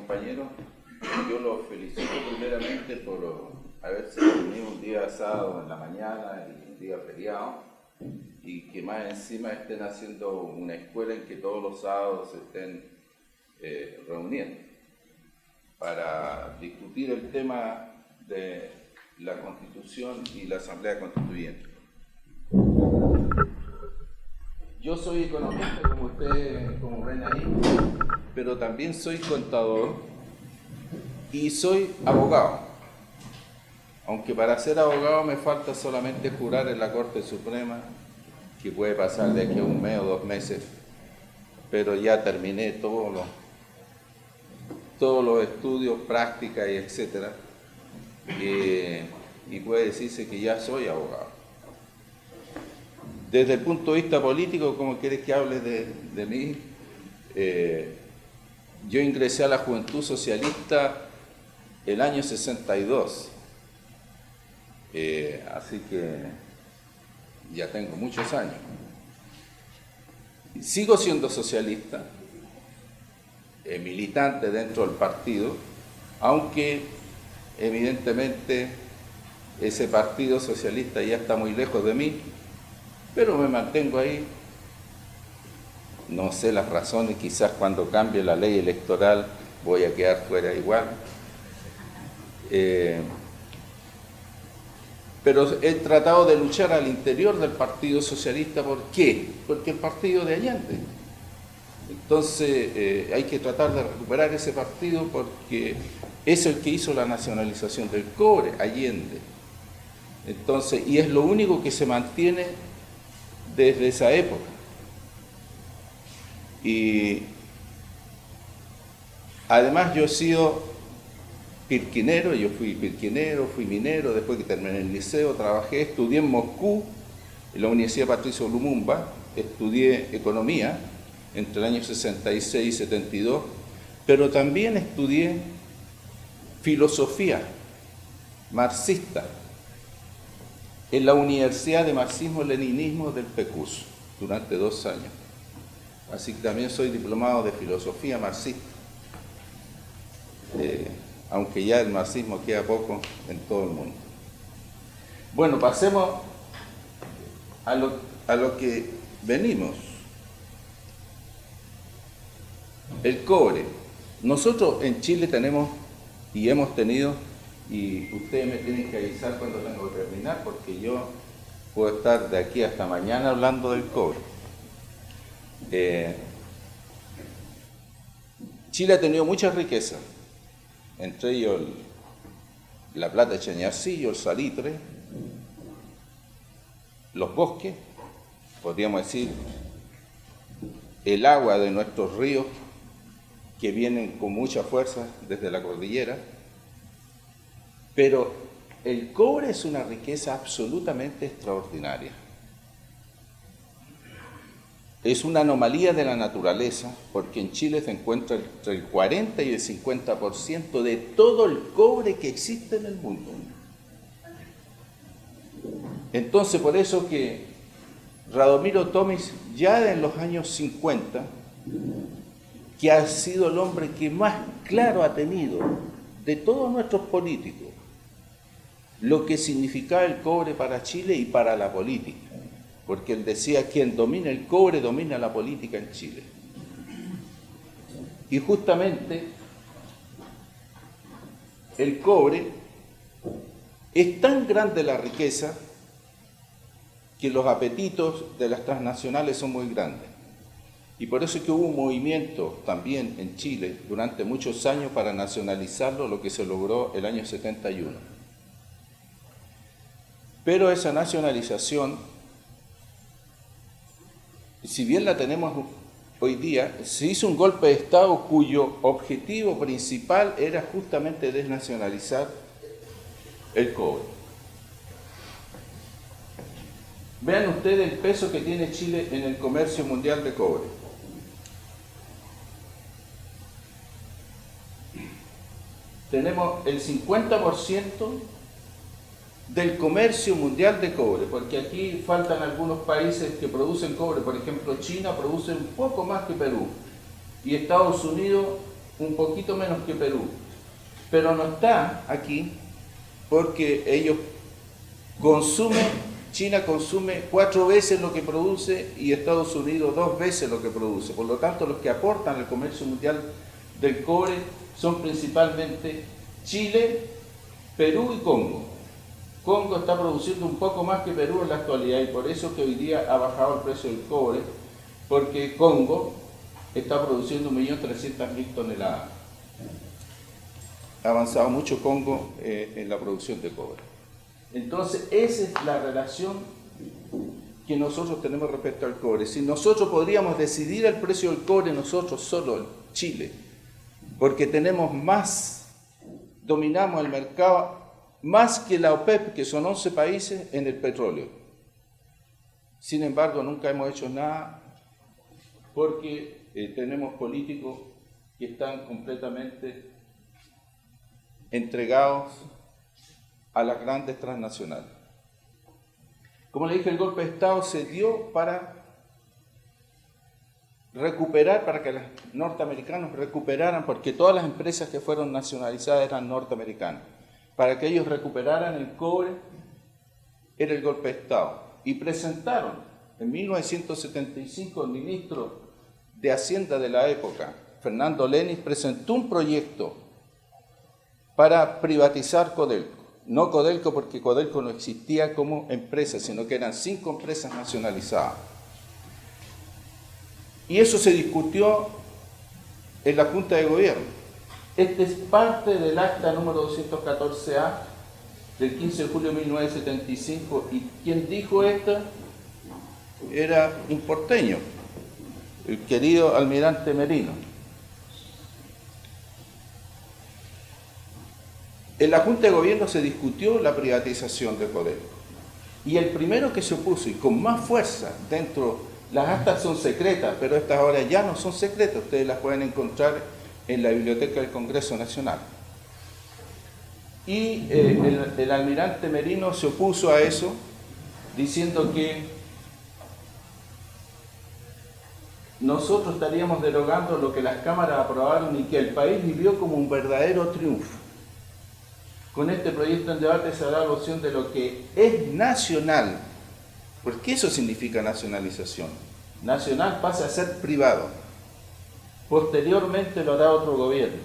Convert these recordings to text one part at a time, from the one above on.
compañeros, yo los felicito primeramente por haberse reunido un día sábado en la mañana y un día feriado, y que más encima estén haciendo una escuela en que todos los sábados se estén reuniendo para discutir el tema de la Constitución y la Asamblea Constituyente. Yo soy economista, como ustedes, como ven ahí, pero también soy contador y soy abogado. Aunque para ser abogado me falta solamente jurar en la Corte Suprema, que puede pasar de aquí a un mes o 2 meses, pero ya terminé todos los estudios, prácticas y etcétera, y puede decirse que ya soy abogado. Desde el punto de vista político, ¿cómo quieres que hable de mí? Yo ingresé a la Juventud Socialista el año 62, así que ya tengo muchos años. Sigo siendo socialista, militante dentro del partido, aunque evidentemente ese partido socialista ya está muy lejos de mí, pero me mantengo ahí. No sé las razones, quizás cuando cambie la ley electoral voy a quedar fuera igual. Pero he tratado de luchar al interior del Partido Socialista. ¿Por qué? Porque el partido de Allende. Entonces hay que tratar de recuperar ese partido porque es el que hizo la nacionalización del cobre, Allende. Entonces, y es lo único que se mantiene desde esa época. Y además yo he sido pirquinero, yo fui pirquinero, fui minero, después que terminé el liceo, trabajé, estudié en Moscú, en la Universidad Patricio Lumumba, estudié economía entre el año 66 y 72, pero también estudié filosofía marxista en la Universidad de Marxismo-Leninismo del PECUS durante 2 años. Así que también soy diplomado de filosofía marxista, aunque ya el marxismo queda poco en todo el mundo. Bueno, pasemos a lo que venimos. El cobre. Nosotros en Chile tenemos y hemos tenido, y ustedes me tienen que avisar cuando tengo que terminar, porque yo puedo estar de aquí hasta mañana hablando del cobre. Chile ha tenido mucha riqueza, entre ellos la plata de Chañarcillo, el salitre, los bosques, podríamos decir, el agua de nuestros ríos que vienen con mucha fuerza desde la cordillera, pero el cobre es una riqueza absolutamente extraordinaria. Es una anomalía de la naturaleza, porque en Chile se encuentra entre el 40 y el 50% de todo el cobre que existe en el mundo. Entonces, por eso que Radomiro Tomic, ya en los años 50, que ha sido el hombre que más claro ha tenido de todos nuestros políticos lo que significaba el cobre para Chile y para la política. Porque él decía, quien domina el cobre domina la política en Chile. Y justamente el cobre es tan grande la riqueza que los apetitos de las transnacionales son muy grandes. Y por eso es que hubo un movimiento también en Chile durante muchos años para nacionalizarlo, lo que se logró el año 71. Pero esa nacionalización, si bien la tenemos hoy día, se hizo un golpe de Estado cuyo objetivo principal era justamente desnacionalizar el cobre. Vean ustedes el peso que tiene Chile en el comercio mundial de cobre. Tenemos el 50% del comercio mundial de cobre, porque aquí faltan algunos países que producen cobre. Por ejemplo, China produce un poco más que Perú y Estados Unidos un poquito menos que Perú, pero no está aquí porque ellos consumen, China consume 4 veces lo que produce y Estados Unidos 2 veces lo que produce. Por lo tanto, los que aportan al comercio mundial del cobre son principalmente Chile, Perú y Congo. Congo está produciendo un poco más que Perú en la actualidad y por eso que hoy día ha bajado el precio del cobre, porque Congo está produciendo 1.300.000 toneladas. Ha avanzado mucho Congo en la producción de cobre. Entonces, esa es la relación que nosotros tenemos respecto al cobre. Si nosotros podríamos decidir el precio del cobre nosotros solo en Chile, porque tenemos más, dominamos el mercado más que la OPEP, que son 11 países, en el petróleo. Sin embargo, nunca hemos hecho nada porque tenemos políticos que están completamente entregados a las grandes transnacionales. Como le dije, el golpe de Estado se dio para recuperar, para que los norteamericanos recuperaran, porque todas las empresas que fueron nacionalizadas eran norteamericanas, para que ellos recuperaran el cobre, era el golpe de Estado. Y presentaron, en 1975, el ministro de Hacienda de la época, Fernando Lenis, presentó un proyecto para privatizar Codelco. No Codelco porque Codelco no existía como empresa, sino que eran 5 empresas nacionalizadas. Y eso se discutió en la Junta de Gobierno. Este es parte del acta número 214A del 15 de julio de 1975. Y quien dijo esto era un porteño, el querido almirante Merino. En la Junta de Gobierno se discutió la privatización de Codelco. Y el primero que se opuso, y con más fuerza, las actas son secretas, pero estas ahora ya no son secretas, ustedes las pueden encontrar en la Biblioteca del Congreso Nacional. Y el almirante Merino se opuso a eso, diciendo que nosotros estaríamos derogando lo que las cámaras aprobaron y que el país vivió como un verdadero triunfo. Con este proyecto en debate se dará la opción de lo que es nacional, porque eso significa nacionalización. Nacional pasa a ser privado. Posteriormente lo hará otro gobierno,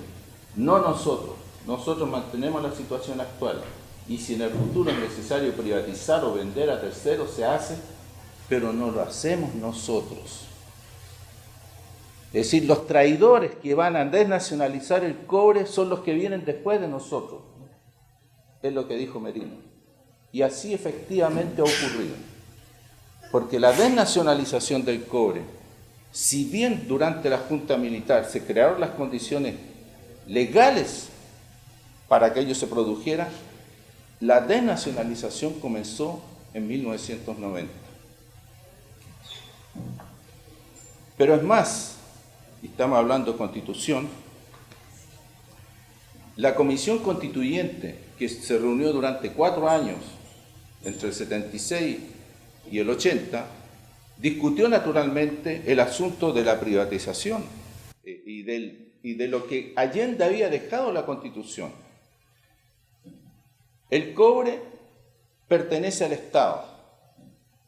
no nosotros. Nosotros mantenemos la situación actual y si en el futuro es necesario privatizar o vender a terceros, se hace, pero no lo hacemos nosotros. Es decir, los traidores que van a desnacionalizar el cobre son los que vienen después de nosotros. Es lo que dijo Merino. Y así efectivamente ha ocurrido. Porque la desnacionalización del cobre, si bien durante la Junta Militar se crearon las condiciones legales para que ello se produjera, la desnacionalización comenzó en 1990. Pero es más, estamos hablando de Constitución, la Comisión Constituyente, que se reunió durante 4 años, entre el 76 y el 80, discutió naturalmente el asunto de la privatización y de lo que Allende había dejado la Constitución. El cobre pertenece al Estado,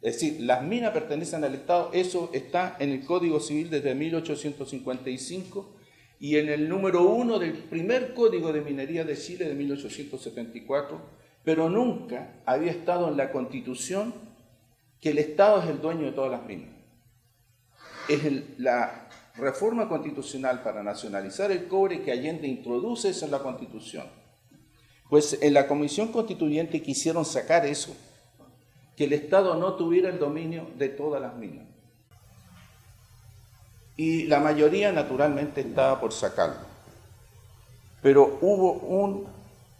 es decir, las minas pertenecen al Estado, eso está en el Código Civil desde 1855 y en el número 1 del primer Código de Minería de Chile de 1874, pero nunca había estado en la Constitución que el Estado es el dueño de todas las minas. La reforma constitucional para nacionalizar el cobre que Allende introduce, esa es la Constitución. Pues en la Comisión Constituyente quisieron sacar eso, que el Estado no tuviera el dominio de todas las minas. Y la mayoría naturalmente estaba por sacarlo. Pero hubo un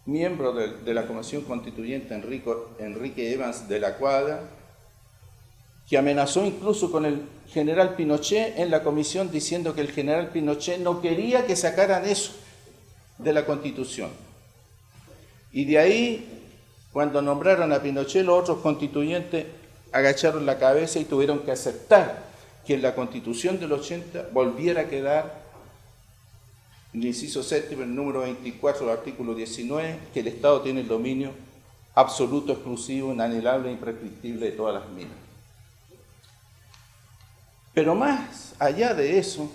miembro de la Comisión Constituyente, Enrique Evans de la Cuadra, que amenazó incluso con el general Pinochet en la comisión diciendo que el general Pinochet no quería que sacaran eso de la Constitución. Y de ahí, cuando nombraron a Pinochet, los otros constituyentes agacharon la cabeza y tuvieron que aceptar que en la Constitución del 80 volviera a quedar en el inciso séptimo, el número 24 del artículo 19, que el Estado tiene el dominio absoluto, exclusivo, inalienable e imprescriptible de todas las minas. Pero más allá de eso,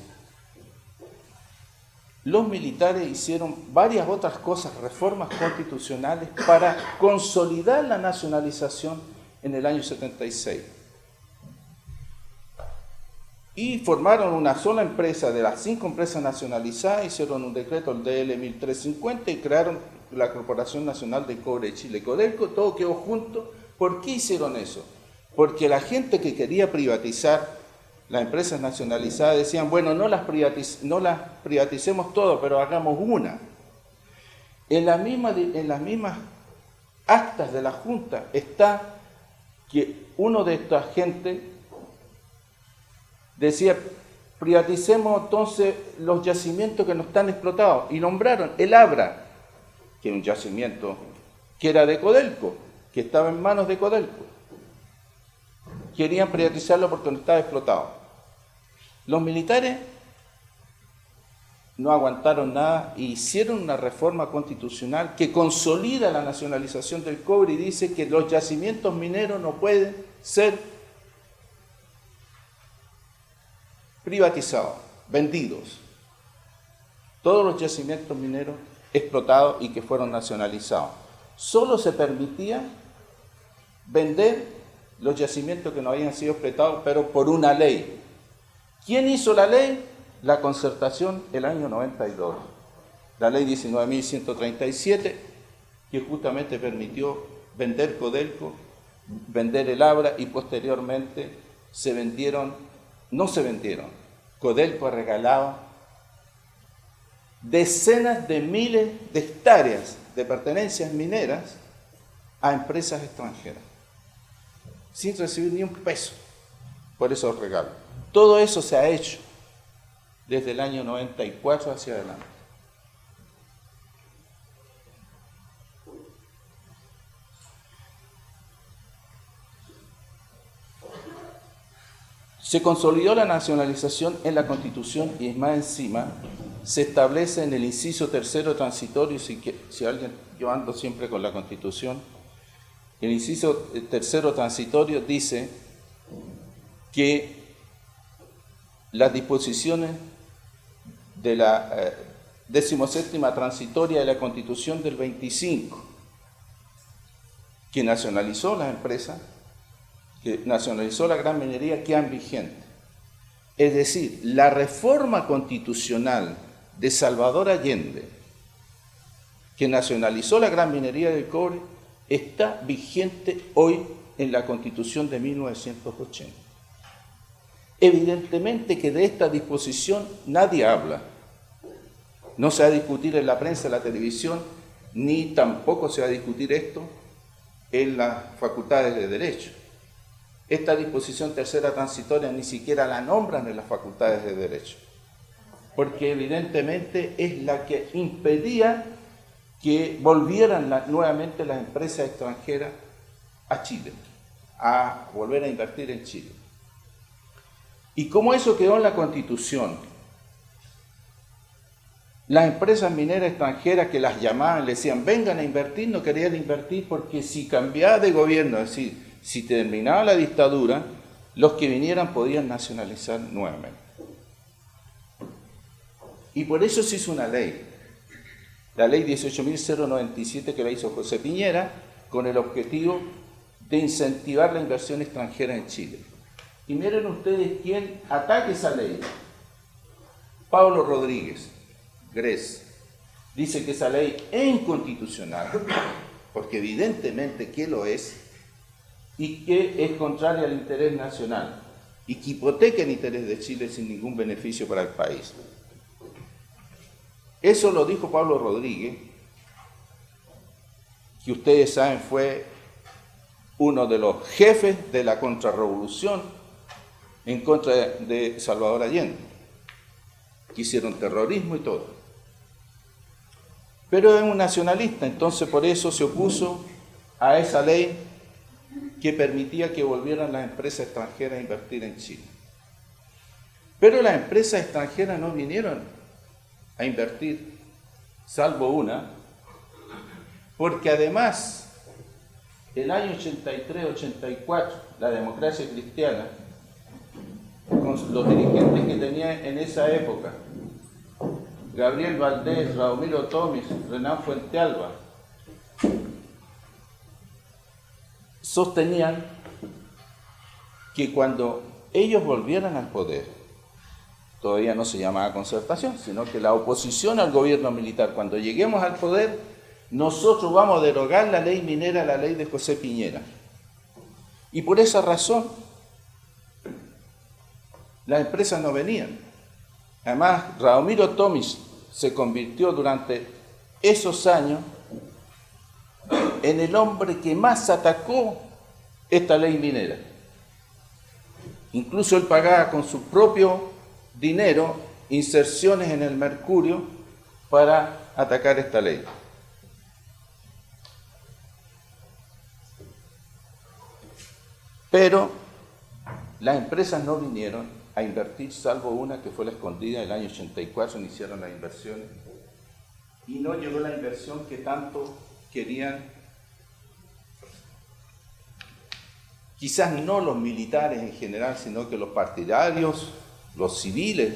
los militares hicieron varias otras cosas, reformas constitucionales, para consolidar la nacionalización en el año 76. Y formaron una sola empresa, de las 5 empresas nacionalizadas, hicieron un decreto, el DL 1350, y crearon la Corporación Nacional de Cobre de Chile, Codelco, todo quedó junto. ¿Por qué hicieron eso? Porque la gente que quería privatizar las empresas nacionalizadas decían, bueno, no las privaticemos todo, pero hagamos una. En las mismas actas de la Junta está que uno de esta gente decía, privaticemos entonces los yacimientos que no están explotados, y nombraron el Abra, que es un yacimiento que era de Codelco, que estaba en manos de Codelco. Querían privatizarlo porque no estaba explotado. Los militares no aguantaron nada e hicieron una reforma constitucional que consolida la nacionalización del cobre y dice que los yacimientos mineros no pueden ser privatizados, vendidos. Todos los yacimientos mineros explotados y que fueron nacionalizados. Solo se permitía vender los yacimientos que no habían sido explotados, pero por una ley. ¿Quién hizo la ley? La Concertación el año 92. La ley 19.137, que justamente permitió vender Codelco, vender el Abra, y posteriormente no se vendieron. Codelco ha regalado decenas de miles de hectáreas de pertenencias mineras a empresas extranjeras, sin recibir ni un peso por esos regalos. Todo eso se ha hecho desde el año 94 hacia adelante. Se consolidó la nacionalización en la Constitución y más encima se establece en el inciso tercero transitorio, si alguien, yo ando siempre con la Constitución, el inciso tercero transitorio dice que las disposiciones de la 17ª transitoria de la Constitución del 25, que nacionalizó las empresas, que nacionalizó la gran minería, quedan vigentes. Es decir, la reforma constitucional de Salvador Allende, que nacionalizó la gran minería del cobre, está vigente hoy en la Constitución de 1980. Evidentemente que de esta disposición nadie habla. No se va a discutir en la prensa, en la televisión, ni tampoco se va a discutir esto en las facultades de Derecho. Esta disposición tercera transitoria ni siquiera la nombran en las facultades de Derecho, porque evidentemente es la que impedía que volvieran nuevamente las empresas extranjeras a Chile, a volver a invertir en Chile. Y como eso quedó en la Constitución, las empresas mineras extranjeras que las llamaban, le decían, vengan a invertir, no querían invertir porque si cambiaba de gobierno, es decir, si terminaba la dictadura, los que vinieran podían nacionalizar nuevamente. Y por eso se hizo una ley, la ley 18.097, que la hizo José Piñera, con el objetivo de incentivar la inversión extranjera en Chile. Y miren ustedes quién ataca esa ley. Pablo Rodríguez, GRES, dice que esa ley es inconstitucional, porque evidentemente que lo es, y que es contraria al interés nacional, y que hipoteca el interés de Chile sin ningún beneficio para el país. Eso lo dijo Pablo Rodríguez, que ustedes saben fue uno de los jefes de la contrarrevolución en contra de Salvador Allende, que hicieron terrorismo y todo. Pero es un nacionalista, entonces por eso se opuso a esa ley que permitía que volvieran las empresas extranjeras a invertir en Chile. Pero las empresas extranjeras no vinieron a invertir, salvo una, porque además, el año 83-84, la democracia cristiana, con los dirigentes que tenía en esa época, Gabriel Valdés, Radomiro Tomis, Renan Fuentealba, sostenían que cuando ellos volvieran al poder, todavía no se llamaba concertación, sino que la oposición al gobierno militar, cuando lleguemos al poder, nosotros vamos a derogar la ley minera, la ley de José Piñera. Y por esa razón, las empresas no venían. Además, Radomiro Tomis se convirtió durante esos años en el hombre que más atacó esta ley minera. Incluso él pagaba con su propio dinero inserciones en el mercurio para atacar esta ley. Pero las empresas no vinieron a invertir, salvo una que fue la Escondida. El año 84 iniciaron las inversiones y no llegó la inversión que tanto querían, quizás no los militares en general, sino que los partidarios, los civiles,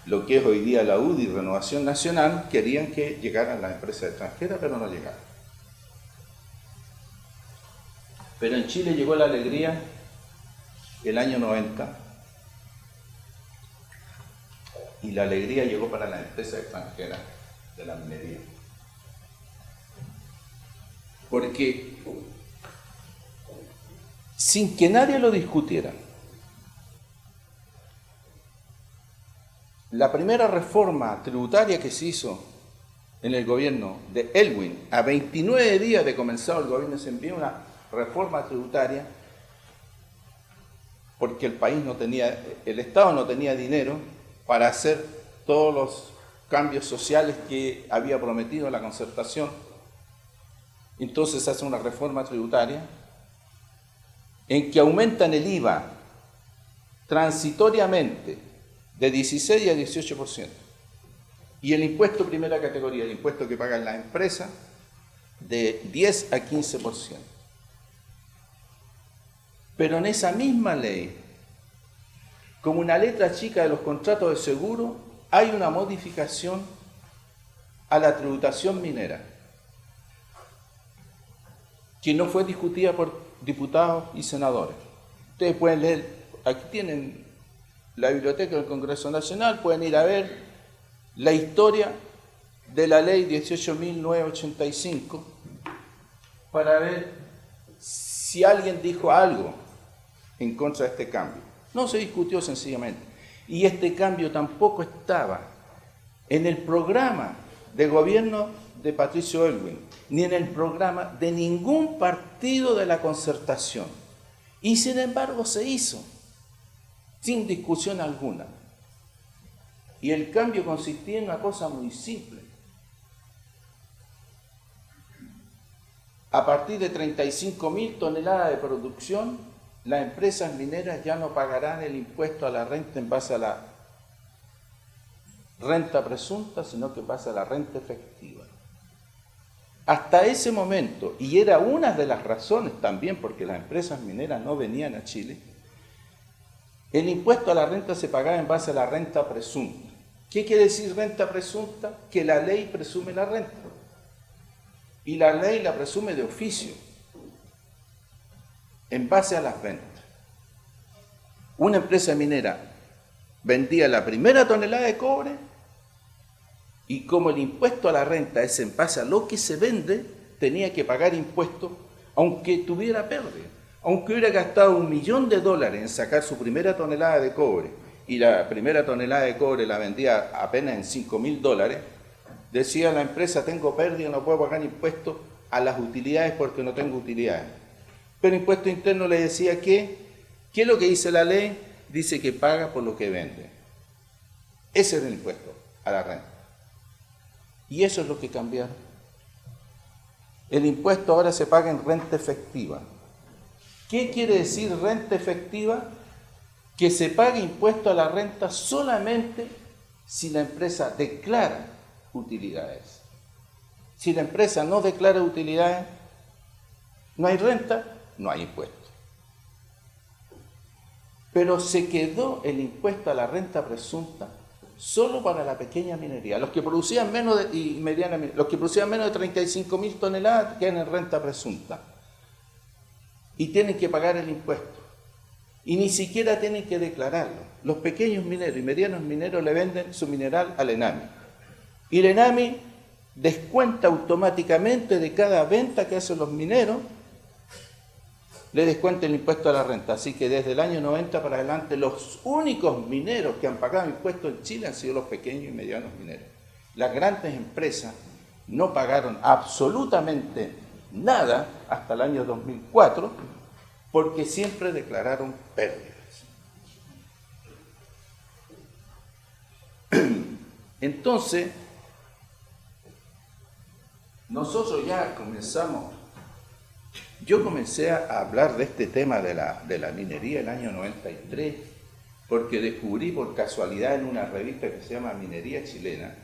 lo que es hoy día la UDI, Renovación Nacional, querían que llegaran las empresas extranjeras, pero no llegaron. Pero en Chile llegó la alegría el año 90, y la alegría llegó para las empresas extranjeras de la minería. Porque sin que nadie lo discutiera, la primera reforma tributaria que se hizo en el gobierno de Elwin, a 29 días de comenzado el gobierno, se envió una reforma tributaria porque el Estado no tenía dinero para hacer todos los cambios sociales que había prometido la concertación. Entonces se hace una reforma tributaria en que aumentan el IVA transitoriamente de 16 a 18%. Y el impuesto primera categoría, el impuesto que pagan las empresas, de 10 a 15%. Pero en esa misma ley, como una letra chica de los contratos de seguro, hay una modificación a la tributación minera, que no fue discutida por diputados y senadores. Ustedes pueden leer, aquí tienen la biblioteca del Congreso Nacional, pueden ir a ver la historia de la ley 18.985 para ver si alguien dijo algo en contra de este cambio. No se discutió sencillamente. Y este cambio tampoco estaba en el programa de gobierno de Patricio Aylwin, ni en el programa de ningún partido de la concertación. Y sin embargo se hizo, sin discusión alguna. Y el cambio consistía en una cosa muy simple. A partir de 35.000 toneladas de producción, las empresas mineras ya no pagarán el impuesto a la renta en base a la renta presunta, sino que en base a la renta efectiva. Hasta ese momento, y era una de las razones también porque las empresas mineras no venían a Chile, el impuesto a la renta se pagaba en base a la renta presunta. ¿Qué quiere decir renta presunta? Que la ley presume la renta. Y la ley la presume de oficio, en base a las ventas. Una empresa minera vendía la primera tonelada de cobre y como el impuesto a la renta es en base a lo que se vende, tenía que pagar impuestos aunque tuviera pérdida. Aunque hubiera gastado $1.000.000 en sacar su primera tonelada de cobre y la primera tonelada de cobre la vendía apenas en $5.000, decía la empresa, tengo pérdida, no puedo pagar impuestos a las utilidades porque no tengo utilidades. Pero Impuesto Interno le decía que, ¿qué es lo que dice la ley? Dice que paga por lo que vende. Ese es el impuesto a la renta. Y eso es lo que cambiaron. El impuesto ahora se paga en renta efectiva. ¿Qué quiere decir renta efectiva? Que se pague impuesto a la renta solamente si la empresa declara utilidades. Si la empresa no declara utilidades, no hay renta, no hay impuesto. Pero se quedó el impuesto a la renta presunta solo para la pequeña minería. Los que producían menos los que producían menos de 35.000 toneladas quedan en renta presunta y tienen que pagar el impuesto. Y ni siquiera tienen que declararlo. Los pequeños mineros y medianos mineros le venden su mineral al ENAMI. Y el ENAMI descuenta automáticamente de cada venta que hacen los mineros, le descuenta el impuesto a la renta. Así que desde el año 90 para adelante, los únicos mineros que han pagado impuestos en Chile han sido los pequeños y medianos mineros. Las grandes empresas no pagaron absolutamente nada hasta el año 2004, porque siempre declararon pérdidas. Entonces, nosotros ya yo comencé a hablar de este tema de la minería el año 93, porque descubrí por casualidad en una revista que se llama Minería Chilena,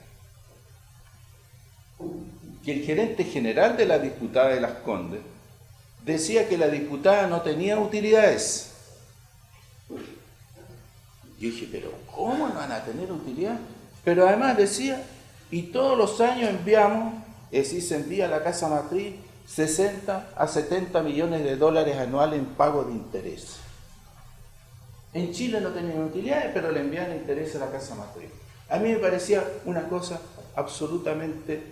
que el gerente general de la diputada de Las Condes decía que la diputada no tenía utilidades. Yo dije, pero ¿cómo no van a tener utilidad? Pero además decía, y todos los años enviamos, es decir, se envía a la casa matriz 60 a 70 millones de dólares anuales en pago de interés. En Chile no tenían utilidades, pero le envían interés a la casa matriz. A mí me parecía una cosa absolutamente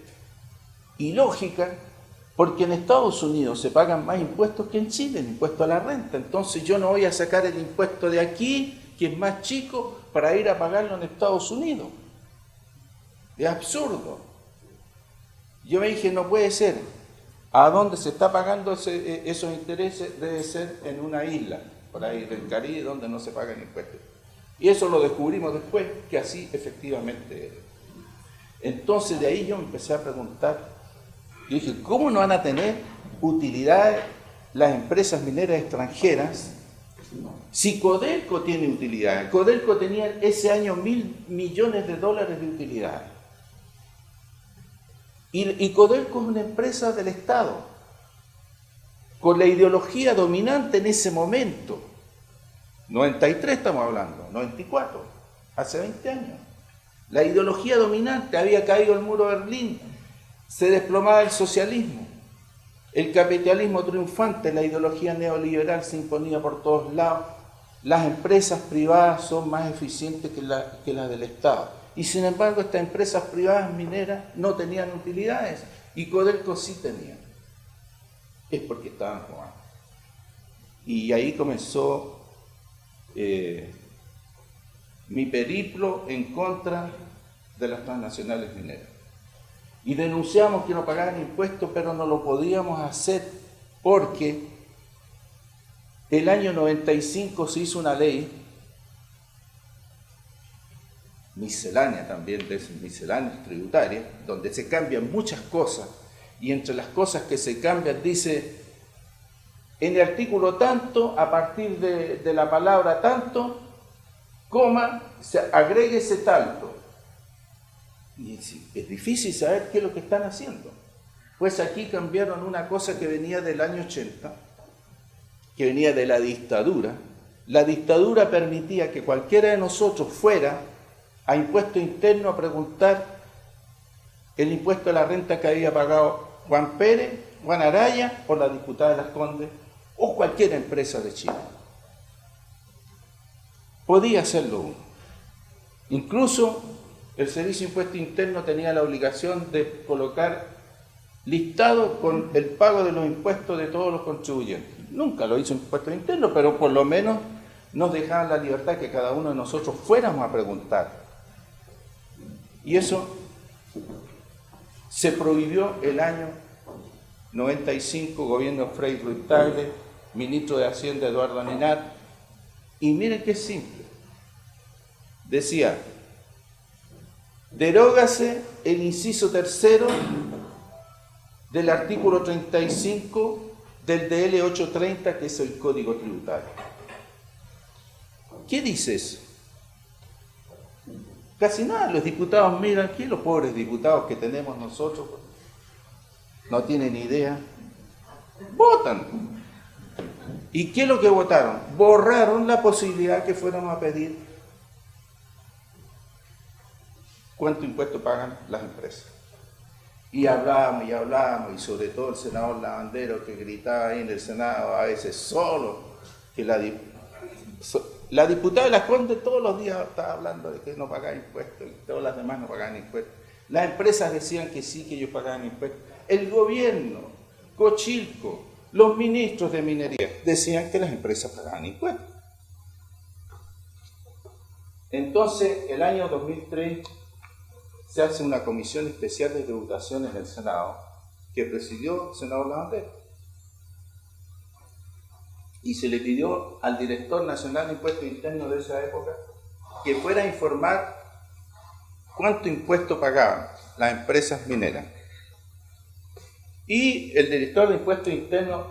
ilógica, porque en Estados Unidos se pagan más impuestos que en Chile, el impuesto a la renta. Entonces yo no voy a sacar el impuesto de aquí, que es más chico, para ir a pagarlo en Estados Unidos. Es absurdo. Yo me dije, no puede ser. ¿A dónde se está pagando esos intereses? Debe ser en una isla, por ahí del Caribe, donde no se pagan impuestos. Y eso lo descubrimos después, que así efectivamente era. Entonces de ahí yo me empecé a preguntar, yo dije, ¿cómo no van a tener utilidades las empresas mineras extranjeras si Codelco tiene utilidades? Codelco tenía ese año $1.000 millones de utilidades. Y Codelco es una empresa del Estado, con la ideología dominante en ese momento. 93 estamos hablando, 94, hace 20 años. La ideología dominante, había caído el muro de Berlín, se desplomaba el socialismo, el capitalismo triunfante, la ideología neoliberal se imponía por todos lados, las empresas privadas son más eficientes que las del Estado. Y sin embargo, estas empresas privadas mineras no tenían utilidades y Codelco sí tenía. Es porque estaban jugando. Y ahí comenzó mi periplo en contra de las transnacionales mineras. Y denunciamos que no pagaban impuestos, pero no lo podíamos hacer porque el año 95 se hizo una ley miscelánea también, de misceláneas tributarias, donde se cambian muchas cosas, y entre las cosas que se cambian dice, en el artículo tanto, a partir de la palabra tanto, coma, agréguese tanto. Y es difícil saber qué es lo que están haciendo. Pues aquí cambiaron una cosa que venía del año 80, que venía de la dictadura. La dictadura permitía que cualquiera de nosotros fuera a impuesto interno a preguntar el impuesto a la renta que había pagado Juan Pérez, Juan Araya o la diputada de Las Condes o cualquier empresa de Chile. Podía hacerlo uno. Incluso el Servicio de Impuesto Interno tenía la obligación de colocar listado con el pago de los impuestos de todos los contribuyentes. Nunca lo hizo Impuesto Interno, pero por lo menos nos dejaban la libertad que cada uno de nosotros fuéramos a preguntar. Y eso se prohibió el año 95, gobierno Frei Ruiz Tagle, ministro de Hacienda Eduardo Ninat, y miren qué simple. Decía, derógase el inciso tercero del artículo 35 del DL 830, que es el Código Tributario. ¿Qué dice eso? Casi nada. Los diputados miran aquí, los pobres diputados que tenemos nosotros, no tienen idea. Votan. ¿Y qué es lo que votaron? Borraron la posibilidad que fuéramos a pedir cuánto impuesto pagan las empresas. Y hablábamos, y sobre todo el senador Lavandero, que gritaba ahí en el Senado, a veces solo, que la diputada de Las Condes todos los días estaba hablando de que no pagaban impuestos, y todas las demás no pagaban impuestos. Las empresas decían que sí, que ellos pagaban impuestos. El gobierno, Cochilco, los ministros de minería decían que las empresas pagaban impuestos. Entonces, el año 2003 se hace una comisión especial de tributación en el Senado, que presidió el senador Lavandero. Y se le pidió al director nacional de impuestos internos de esa época que fuera a informar cuánto impuesto pagaban las empresas mineras. Y el director de impuestos internos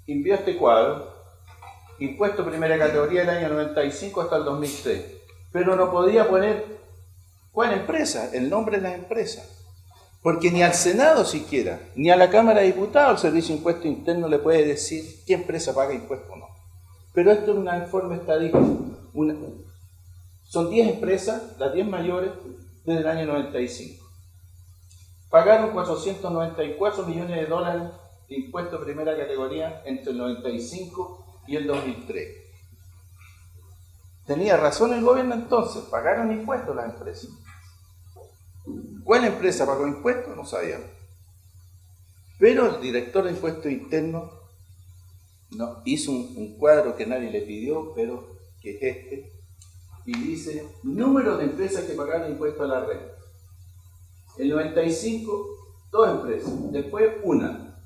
envió este cuadro, impuesto primera categoría del año 95 hasta el 2003, pero no podía poner cuál empresa, el nombre de la empresa, porque ni al Senado siquiera, ni a la Cámara de Diputados el Servicio de Impuestos Internos le puede decir qué empresa paga impuestos o no. Pero esto es un informe estadístico. Son 10 empresas, las 10 mayores, desde el año 95. Pagaron 494 millones de dólares de impuestos de primera categoría entre el 95 y el 2003. Tenía razón el gobierno entonces, pagaron impuestos las empresas. ¿Cuál empresa pagó impuestos? No sabíamos. Pero el director de impuestos internos hizo un cuadro que nadie le pidió, pero que es este, y dice número de empresas que pagaron impuestos a la renta. El 95, 2 empresas, después una.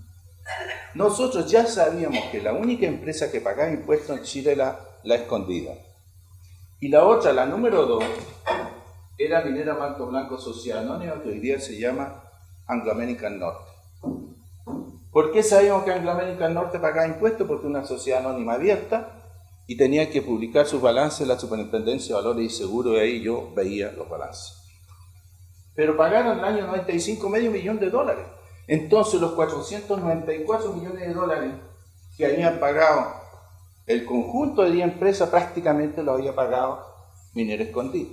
Nosotros ya sabíamos que la única empresa que pagaba impuestos en Chile era La Escondida. Y la otra, la número 2, era Minera Manto Blanco Sociedad Anónima, que hoy día se llama Anglo American Norte. ¿Por qué sabíamos que Anglo American Norte pagaba impuestos? Porque era una sociedad anónima abierta y tenía que publicar sus balances en la Superintendencia de Valores y Seguros, y ahí yo veía los balances. Pero pagaron en el año 95 medio millón de dólares. Entonces los 494 millones de dólares que habían pagado el conjunto de 10 empresas prácticamente lo había pagado Minera Escondida.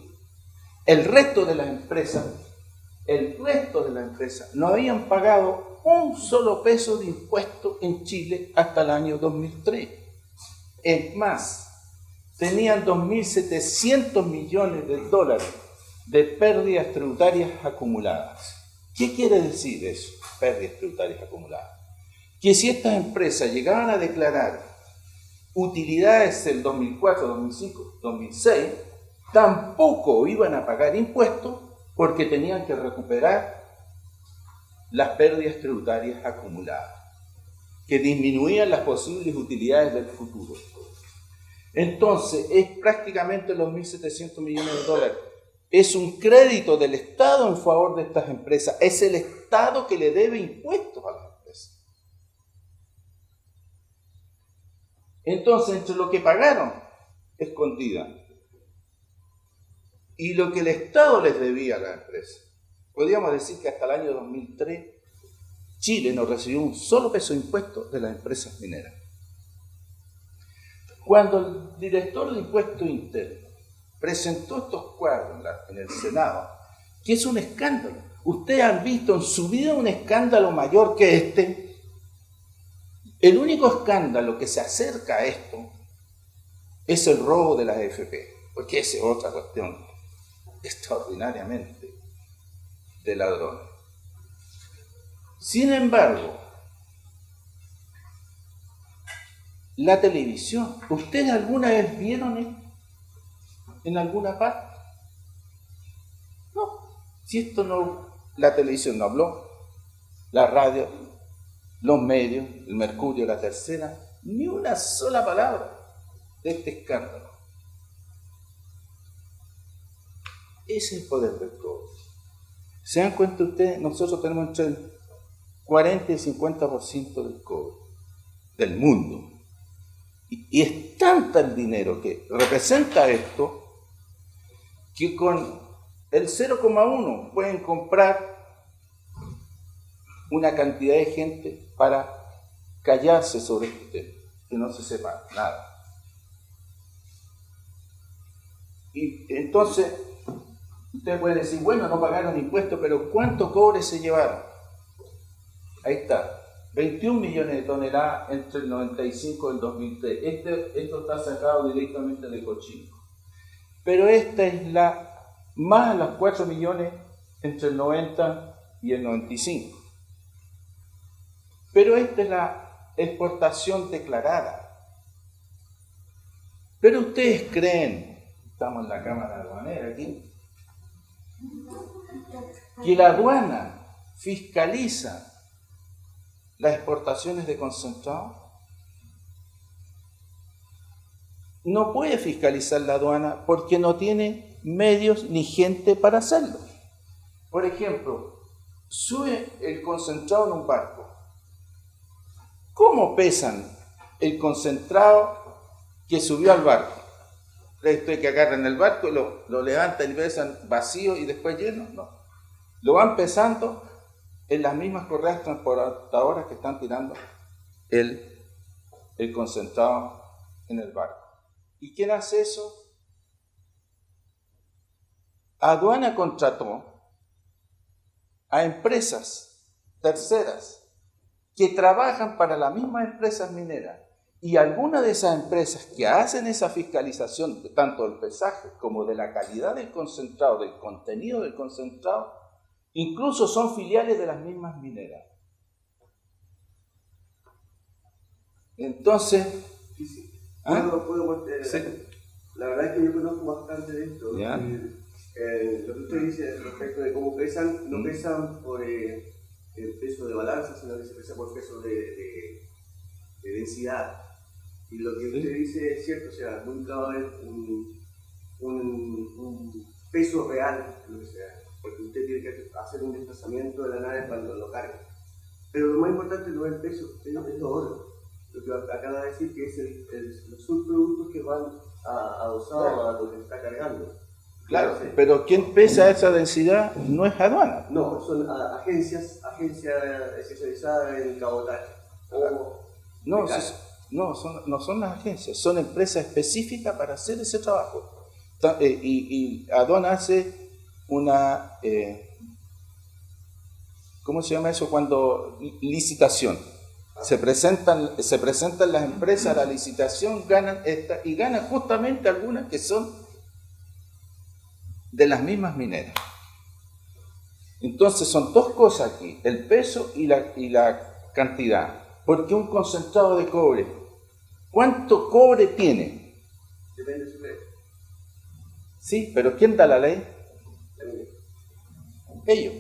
El resto de las empresas no habían pagado un solo peso de impuesto en Chile hasta el año 2003. Es más, tenían 2.700 millones de dólares de pérdidas tributarias acumuladas. ¿Qué quiere decir eso, pérdidas tributarias acumuladas? Que si estas empresas llegaban a declarar utilidades del 2004, 2005, 2006, tampoco iban a pagar impuestos porque tenían que recuperar las pérdidas tributarias acumuladas, que disminuían las posibles utilidades del futuro. Entonces, es prácticamente los 1.700 millones de dólares. Es un crédito del Estado en favor de estas empresas. Es el Estado que le debe impuestos a las empresas. Entonces, entre lo que pagaron Escondida y lo que el Estado les debía a las empresas, podríamos decir que hasta el año 2003 Chile no recibió un solo peso de impuestos de las empresas mineras. Cuando el director de impuestos internos presentó estos cuadros en el Senado, que es un escándalo. ¿Ustedes han visto en su vida un escándalo mayor que este? El único escándalo que se acerca a esto es el robo de las AFP, porque esa es otra cuestión extraordinariamente de ladrones. Sin embargo, la televisión, ¿ustedes alguna vez vieron esto en alguna parte? No, si esto no, la televisión no habló, la radio, los medios, el Mercurio, la Tercera, ni una sola palabra de este escándalo. Ese es el poder del cobre. ¿Se dan cuenta ustedes? Nosotros tenemos entre el 40 y el 50% del cobre del mundo. Y es tanta el dinero que representa esto, que con el 0,1 pueden comprar una cantidad de gente para callarse sobre este tema, que no se sepa nada. Y entonces, usted puede decir, bueno, no pagaron impuestos, pero ¿cuánto cobre se llevaron? Ahí está, 21 millones de toneladas entre el 95 y el 2003. Esto está sacado directamente de Cochimbo. Pero esta es más las 4 millones entre el 90 y el 95. Pero esta es la exportación declarada. Pero ustedes creen, estamos en la Cámara Aduanera aquí, que la aduana fiscaliza las exportaciones de concentrado. No puede fiscalizar la aduana porque no tiene medios ni gente para hacerlo. Por ejemplo, sube el concentrado en un barco. ¿Cómo pesan el concentrado que subió al barco? ¿Cree usted que agarran el barco, lo levantan y pesan vacío y después lleno? No. Lo van pesando en las mismas correas transportadoras que están tirando el concentrado en el barco. ¿Y quién hace eso? Aduana contrató a empresas terceras que trabajan para las mismas empresas mineras, y algunas de esas empresas que hacen esa fiscalización tanto del pesaje como de la calidad del concentrado, del contenido del concentrado, incluso son filiales de las mismas mineras. Entonces, ¿puedo sí. La verdad es que yo conozco bastante de esto. Lo que usted dice respecto de cómo pesan, no pesan por el peso de balanza, sino que se pesa por peso de densidad. Y lo que usted dice es cierto, o sea, nunca va a haber un peso real, lo que sea, porque usted tiene que hacer un desplazamiento de la nave cuando lo cargue. Pero lo más importante no es el peso, es lo otro. Lo que acaba de decir que es los subproductos que van adosados a lo que está cargando. Claro, pero quien pesa esa densidad no es aduana. No, son agencias especializadas en cabotaje. No son las agencias, son empresas específicas para hacer ese trabajo. Y aduana hace una, ¿cómo se llama eso? Cuando licitación. Se presentan las empresas a la licitación, ganan y ganan justamente algunas que son de las mismas mineras. Entonces son dos cosas aquí, el peso y la cantidad. Porque un concentrado de cobre, ¿cuánto cobre tiene? Depende de su ley. Sí, pero ¿quién da la ley? Ellos.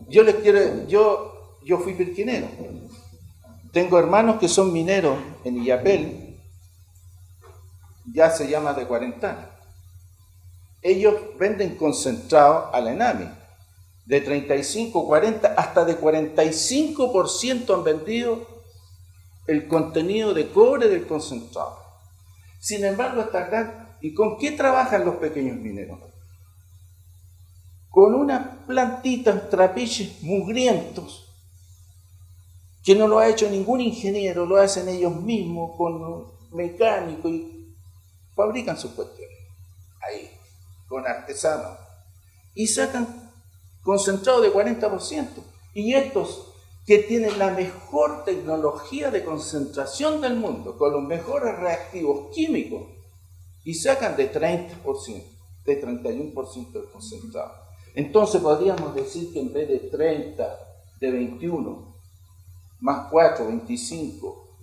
Yo fui pirquinero. Tengo hermanos que son mineros en Illapel, ya se llama de 40 años. Ellos venden concentrado a la ENAMI, de 35, 40, hasta de 45% han vendido el contenido de cobre del concentrado. Sin embargo, está acá. ¿Y con qué trabajan los pequeños mineros? Con unas plantitas, trapiches mugrientos, que no lo ha hecho ningún ingeniero, lo hacen ellos mismos con mecánicos y fabrican sus cuestiones ahí, con artesanos, y sacan concentrado de 40%. Y estos que tienen la mejor tecnología de concentración del mundo, con los mejores reactivos químicos, y sacan de 30%, de 31% del concentrado. Entonces podríamos decir que en vez de 30, de 21, más 4, 25,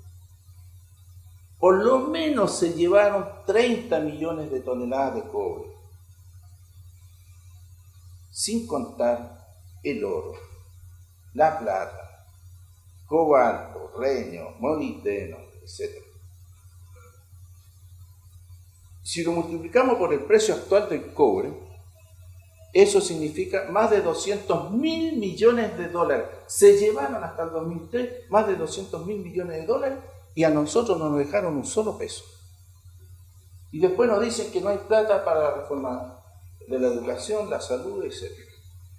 por lo menos se llevaron 30 millones de toneladas de cobre, sin contar el oro, la plata, cobalto, reño, molibdeno, etc. Si lo multiplicamos por el precio actual del cobre, eso significa más de 200.000 millones de dólares. Se llevaron hasta el 2003 más de 200.000 millones de dólares y a nosotros no nos dejaron un solo peso. Y después nos dicen que no hay plata para la reforma de la educación, la salud, etc.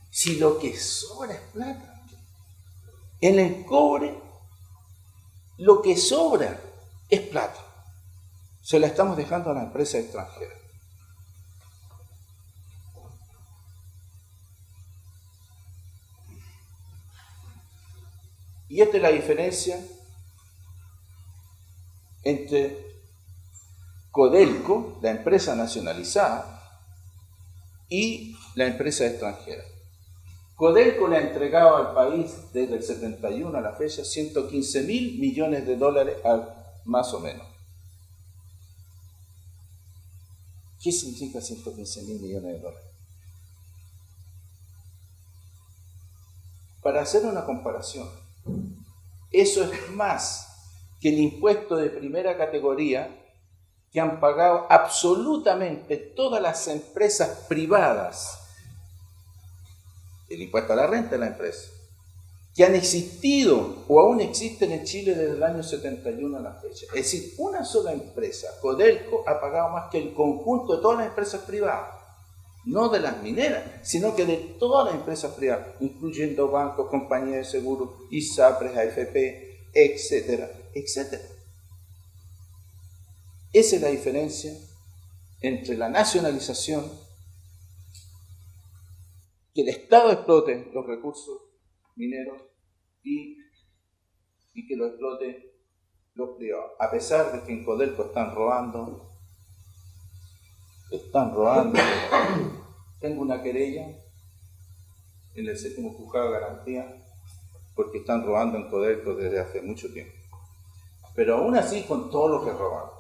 Si lo que sobra es plata. En el cobre, lo que sobra es plata. Se la estamos dejando a la empresa extranjera. Y esta es la diferencia entre Codelco, la empresa nacionalizada, y la empresa extranjera. Codelco le ha entregado al país desde el 71 a la fecha 115.000 millones de dólares más o menos. ¿Qué significa 115.000 millones de dólares? Para hacer una comparación, eso es más que el impuesto de primera categoría que han pagado absolutamente todas las empresas privadas, el impuesto a la renta de la empresa, que han existido o aún existen en Chile desde el año 71 a la fecha. Es decir, una sola empresa, Codelco, ha pagado más que el conjunto de todas las empresas privadas, no de las mineras, sino que de todas las empresas privadas, incluyendo bancos, compañías de seguros, ISAPRES, AFP, etcétera, etcétera. Esa es la diferencia entre la nacionalización, que el Estado explote los recursos mineros y que lo explote los privados. A pesar de que en Codelco están robando. Tengo una querella en el 7º Juzgado de Garantía porque están robando en Codelco desde hace mucho tiempo. Pero aún así, con todo lo que roban,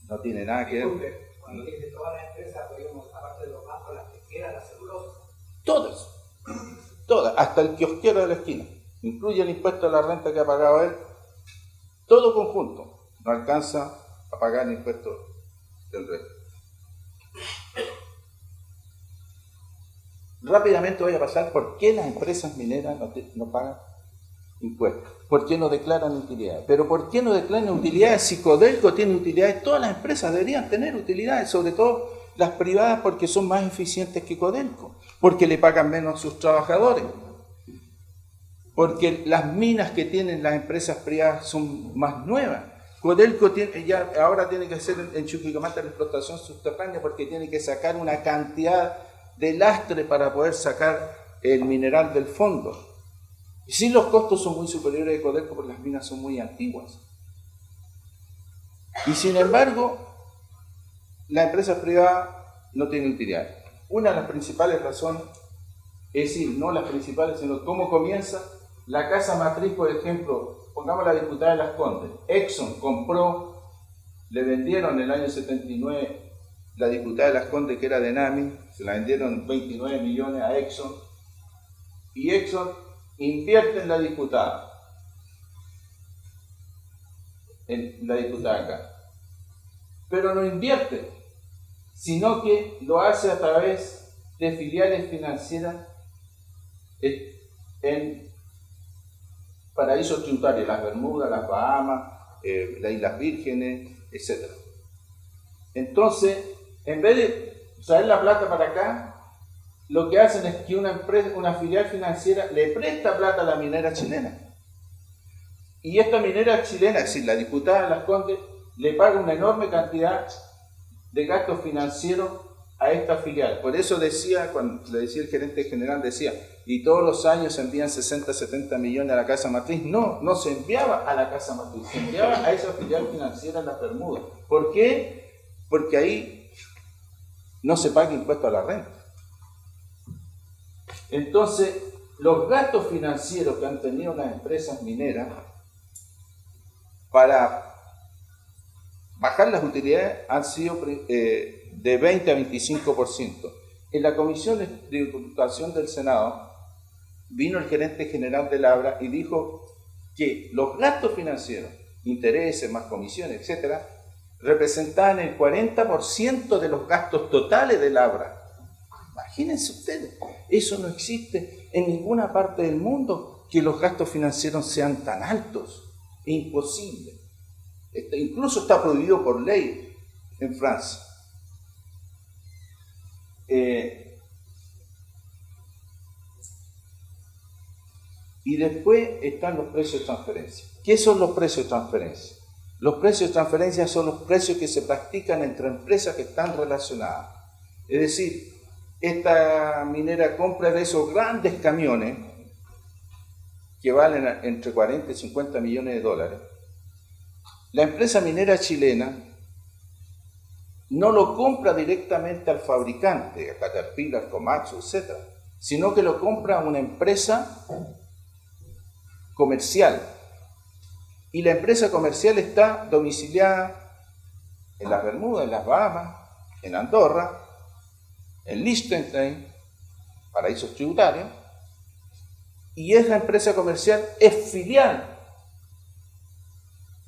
no tiene nada que ver. Cuando dice todas las empresas, podríamos, aparte de los bancos, las pesqueras, las celulosas. Todas, hasta el kiosquero de la esquina. Incluye el impuesto a la renta que ha pagado él. Todo conjunto no alcanza a pagar el impuesto del resto. Rápidamente voy a pasar por qué las empresas mineras no pagan impuestos. ¿Por qué no declaran utilidades? Pero ¿por qué no declaran utilidades? Si Codelco tiene utilidades, todas las empresas deberían tener utilidades, sobre todo las privadas, porque son más eficientes que Codelco, porque le pagan menos a sus trabajadores, porque las minas que tienen las empresas privadas son más nuevas. Codelco ahora tiene que hacer en Chuquicamata la explotación subterránea porque tiene que sacar una cantidad de lastre para poder sacar el mineral del fondo. Y sí, los costos son muy superiores de Codelco porque las minas son muy antiguas. Y sin embargo, la empresa privada no tiene utilidad. Una de las principales razones, es decir, no las principales, sino cómo comienza la casa matriz, por ejemplo, pongamos la diputada de Las Condes. Exxon compró, le vendieron en el año 79 la diputada de Las Condes, que era de NAMI, se la vendieron 29 millones a Exxon, y Exxon invierte en la diputada acá. Pero no invierte, sino que lo hace a través de filiales financieras en paraísos tributarios, las Bermudas, las Bahamas, las Islas Vírgenes, etc. Entonces, en vez de traer la plata para acá, lo que hacen es que una filial financiera le presta plata a la minera chilena. Y esta minera chilena, es decir, la diputada de Las Condes, le paga una enorme cantidad de gastos financieros a esta filial. Por eso decía, cuando le decía el gerente general, decía, y todos los años se envían 60, 70 millones a la casa matriz. No se enviaba a la casa matriz, se enviaba a esa filial financiera en las Bermudas. ¿Por qué? Porque ahí no se paga impuesto a la renta. Entonces, los gastos financieros que han tenido las empresas mineras para bajar las utilidades han sido de 20 a 25%. En la Comisión de Diputación del Senado vino el gerente general de Labra y dijo que los gastos financieros, intereses más comisiones, etcétera, representaban el 40% de los gastos totales de Labra. Imagínense ustedes, eso no existe en ninguna parte del mundo, que los gastos financieros sean tan altos. Es imposible. Incluso está prohibido por ley en Francia. Y después están los precios de transferencia. ¿Qué son los precios de transferencia? Los precios de transferencia son los precios que se practican entre empresas que están relacionadas. Es decir, esta minera compra de esos grandes camiones que valen entre 40 y 50 millones de dólares. La empresa minera chilena no lo compra directamente al fabricante, a Caterpillar, Komatsu, etc., sino que lo compra a una empresa comercial. Y la empresa comercial está domiciliada en las Bermudas, en las Bahamas, en Andorra, en Liechtenstein, paraísos tributarios, y esa empresa comercial es filial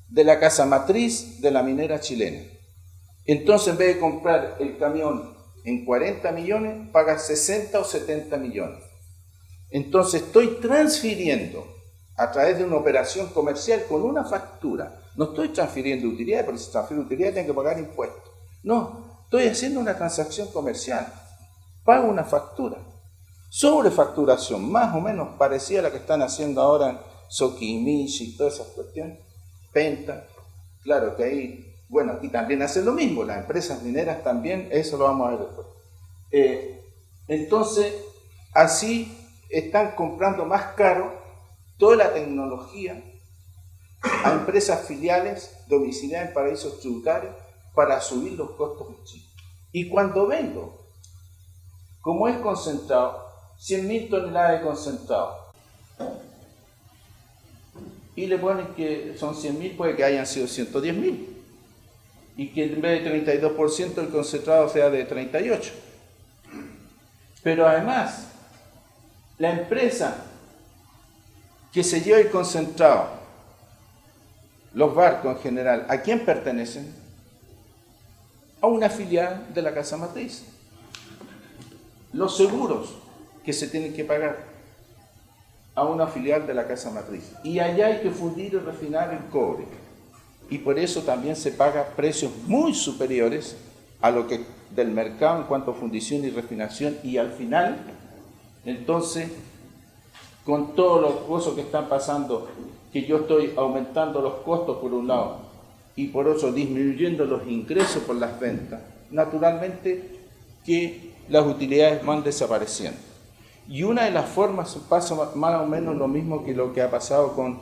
de la casa matriz de la minera chilena. Entonces, en vez de comprar el camión en 40 millones, paga 60 o 70 millones. Entonces, estoy transfiriendo a través de una operación comercial con una factura. No estoy transfiriendo utilidades, porque si transfiero utilidades tengo que pagar impuestos. No, estoy haciendo una transacción comercial. Pago una factura. Sobrefacturación, más o menos parecida a la que están haciendo ahora en Sokimich y todas esas cuestiones. Penta, claro que ahí, bueno, aquí también hacen lo mismo, las empresas mineras también, eso lo vamos a ver después. Entonces, así están comprando más caro toda la tecnología a empresas filiales domiciliadas en paraísos tributarios para subir los costos en Chile. Y cuando vendo, como es concentrado, 100.000 toneladas de concentrado, y le ponen que son 100.000, puede que hayan sido 110.000, y que en vez de 32% el concentrado sea de 38%. Pero además, la empresa que se lleva el concentrado, los barcos en general, ¿a quién pertenecen? A una filial de la casa matriz. Los seguros que se tienen que pagar a una filial de la casa matriz. Y allá hay que fundir y refinar el cobre. Y por eso también se paga precios muy superiores a lo que del mercado en cuanto a fundición y refinación. Y al final, entonces, con todos los cosas que están pasando, que yo estoy aumentando los costos por un lado y por otro disminuyendo los ingresos por las ventas, naturalmente que las utilidades van desapareciendo. Y una de las formas pasa más o menos lo mismo que lo que ha pasado con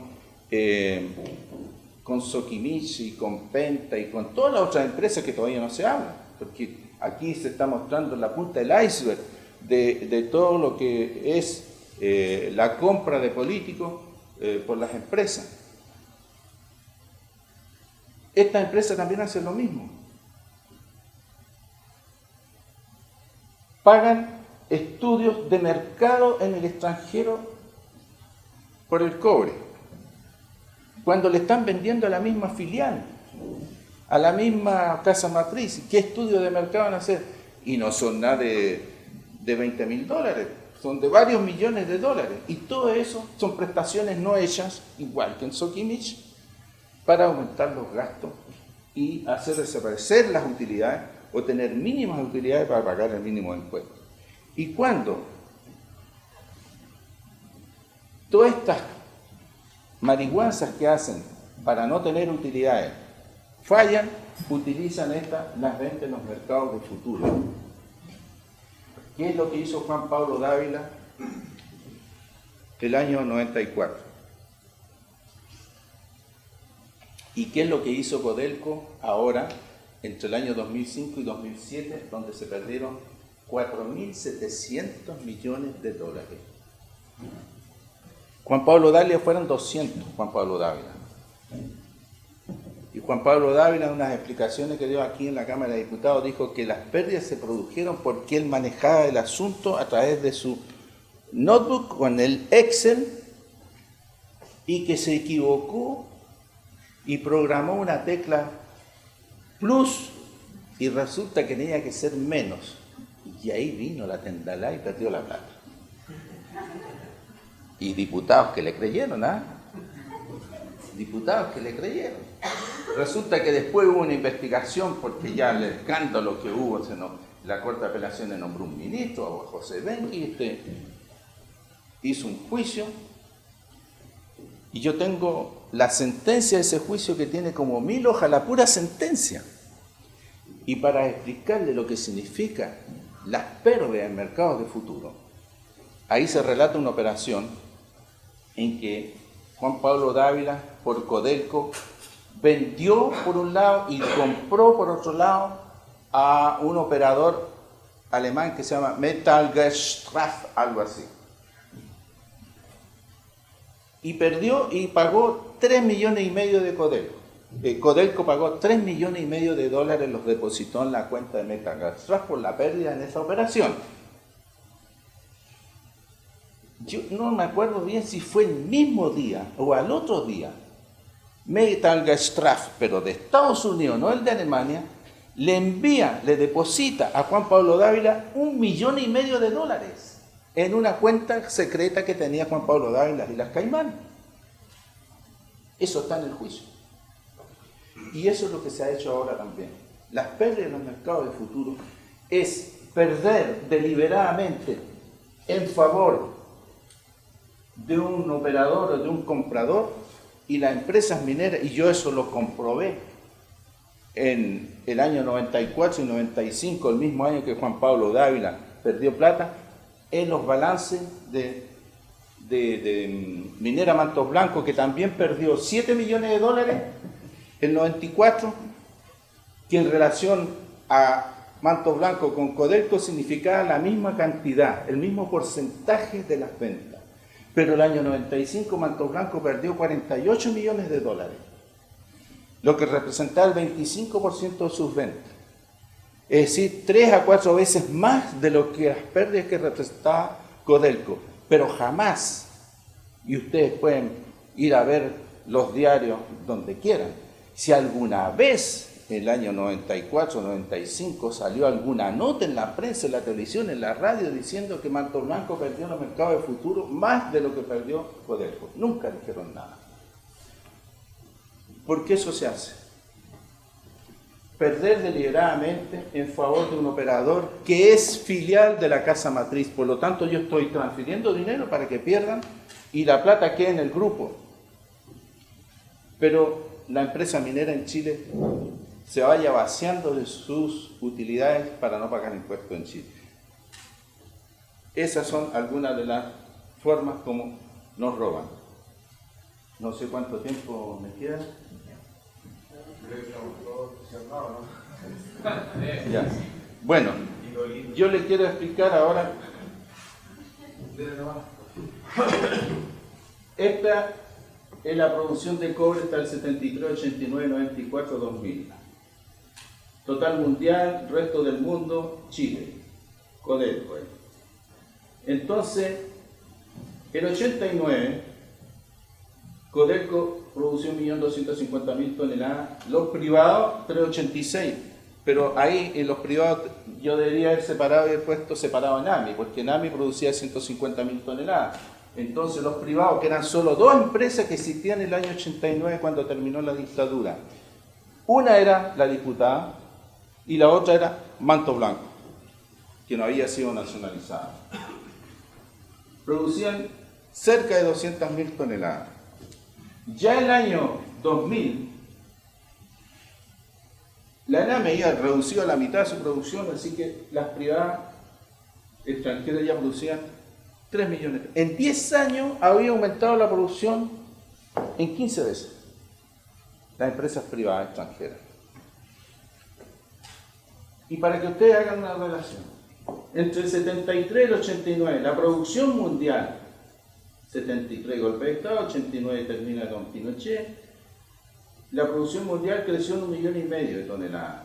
Sokimich, con Penta y con todas las otras empresas que todavía no se hablan, porque aquí se está mostrando la punta del iceberg de todo lo que es la compra de políticos por las empresas. Estas empresas también hacen lo mismo. Pagan estudios de mercado en el extranjero por el cobre, cuando le están vendiendo a la misma filial, a la misma casa matriz. ¿Qué estudios de mercado van a hacer? Y no son nada de $20.000, son de varios millones de dólares. Y todo eso son prestaciones no hechas, igual que en Sokimich, para aumentar los gastos y hacer desaparecer las utilidades o tener mínimas utilidades para pagar el mínimo de impuestos. Y cuando todas estas marihuanzas que hacen para no tener utilidades fallan, utilizan las ventas en los mercados de futuro. ¿Qué es lo que hizo Juan Pablo Dávila el año 94? ¿Y qué es lo que hizo Codelco ahora, entre el año 2005 y 2007, donde se perdieron 4.700 millones de dólares? Juan Pablo Dávila fueron 200, Juan Pablo Dávila. Y Juan Pablo Dávila, en unas explicaciones que dio aquí en la Cámara de Diputados, dijo que las pérdidas se produjeron porque él manejaba el asunto a través de su notebook con el Excel y que se equivocó y programó una tecla plus y resulta que tenía que ser menos. Y ahí vino la tendalá y perdió la plata. Y diputados que le creyeron, ¿ah? Diputados que le creyeron. Resulta que después hubo una investigación porque ya el escándalo que hubo La Corte de Apelaciones nombró un ministro, a José Benqui, hizo un juicio, y yo tengo la sentencia de ese juicio que tiene como 1000 hojas, la pura sentencia. Y para explicarle lo que significa las pérdidas en mercados de futuro, ahí se relata una operación en que Juan Pablo Dávila, por Codelco, vendió por un lado y compró por otro lado a un operador alemán que se llama Metallgestraft, algo así. Y perdió y pagó 3,5 millones de Codelco. Codelco pagó $3,5 millones, los depositó en la cuenta de Metallgestraft por la pérdida en esa operación. Yo no me acuerdo bien si fue el mismo día o al otro día. Metallgestraft, pero de Estados Unidos, no el de Alemania, le deposita a Juan Pablo Dávila $1,5 millones en una cuenta secreta que tenía Juan Pablo Dávila y las Caimán. Eso está en el juicio. Y eso es lo que se ha hecho ahora también. Las pérdidas en los mercados de futuro es perder deliberadamente en favor de un operador o de un comprador, y las empresas mineras, y yo eso lo comprobé en el año 94 y 95, el mismo año que Juan Pablo Dávila perdió plata, en los balances de Minera Mantos Blancos, que también perdió $7 millones el 94, que en relación a Mantos Blancos con Codelco significaba la misma cantidad, el mismo porcentaje de las ventas. Pero el año 95 Mantos Blancos perdió $48 millones, lo que representaba el 25% de sus ventas. Es decir, 3 a 4 veces más de lo que las pérdidas que representaba Codelco. Pero jamás, y ustedes pueden ir a ver los diarios donde quieran, si alguna vez en el año 94, 95 salió alguna nota en la prensa, en la televisión, en la radio, diciendo que Mantos Blancos perdió en los mercados de futuro más de lo que perdió Codelco. Nunca dijeron nada. ¿Por qué eso se hace? Perder deliberadamente en favor de un operador que es filial de la casa matriz. Por lo tanto, yo estoy transfiriendo dinero para que pierdan y la plata quede en el grupo. Pero la empresa minera en Chile se vaya vaciando de sus utilidades para no pagar impuestos en Chile. Esas son algunas de las formas como nos roban. No sé cuánto tiempo me queda. Ya. Bueno, yo le quiero explicar ahora. Esta es la producción de cobre hasta el 73, 89, 94, 2000. Total mundial, resto del mundo, Chile, Codelco. Entonces, en 89, Codelco produció 1.250.000 toneladas, los privados 386, pero ahí en los privados yo debería haber separado y haber puesto separado en AMI, porque en AMI producía 150.000 toneladas. Entonces los privados, que eran solo 2 empresas que existían en el año 89 cuando terminó la dictadura, una era la Diputada y la otra era Mantos Blancos, que no había sido nacionalizada. Producían cerca de 200.000 toneladas. Ya el año 2000, la ENAM había reducido a la mitad de su producción, así que las privadas extranjeras ya producían 3 millones. En 10 años había aumentado la producción en 15 veces, las empresas privadas extranjeras. Y para que ustedes hagan una relación, entre el 73 y el 89, la producción mundial, 73 golpe de Estado, 89 termina con Pinochet, la producción mundial creció en 1,5 millones de toneladas.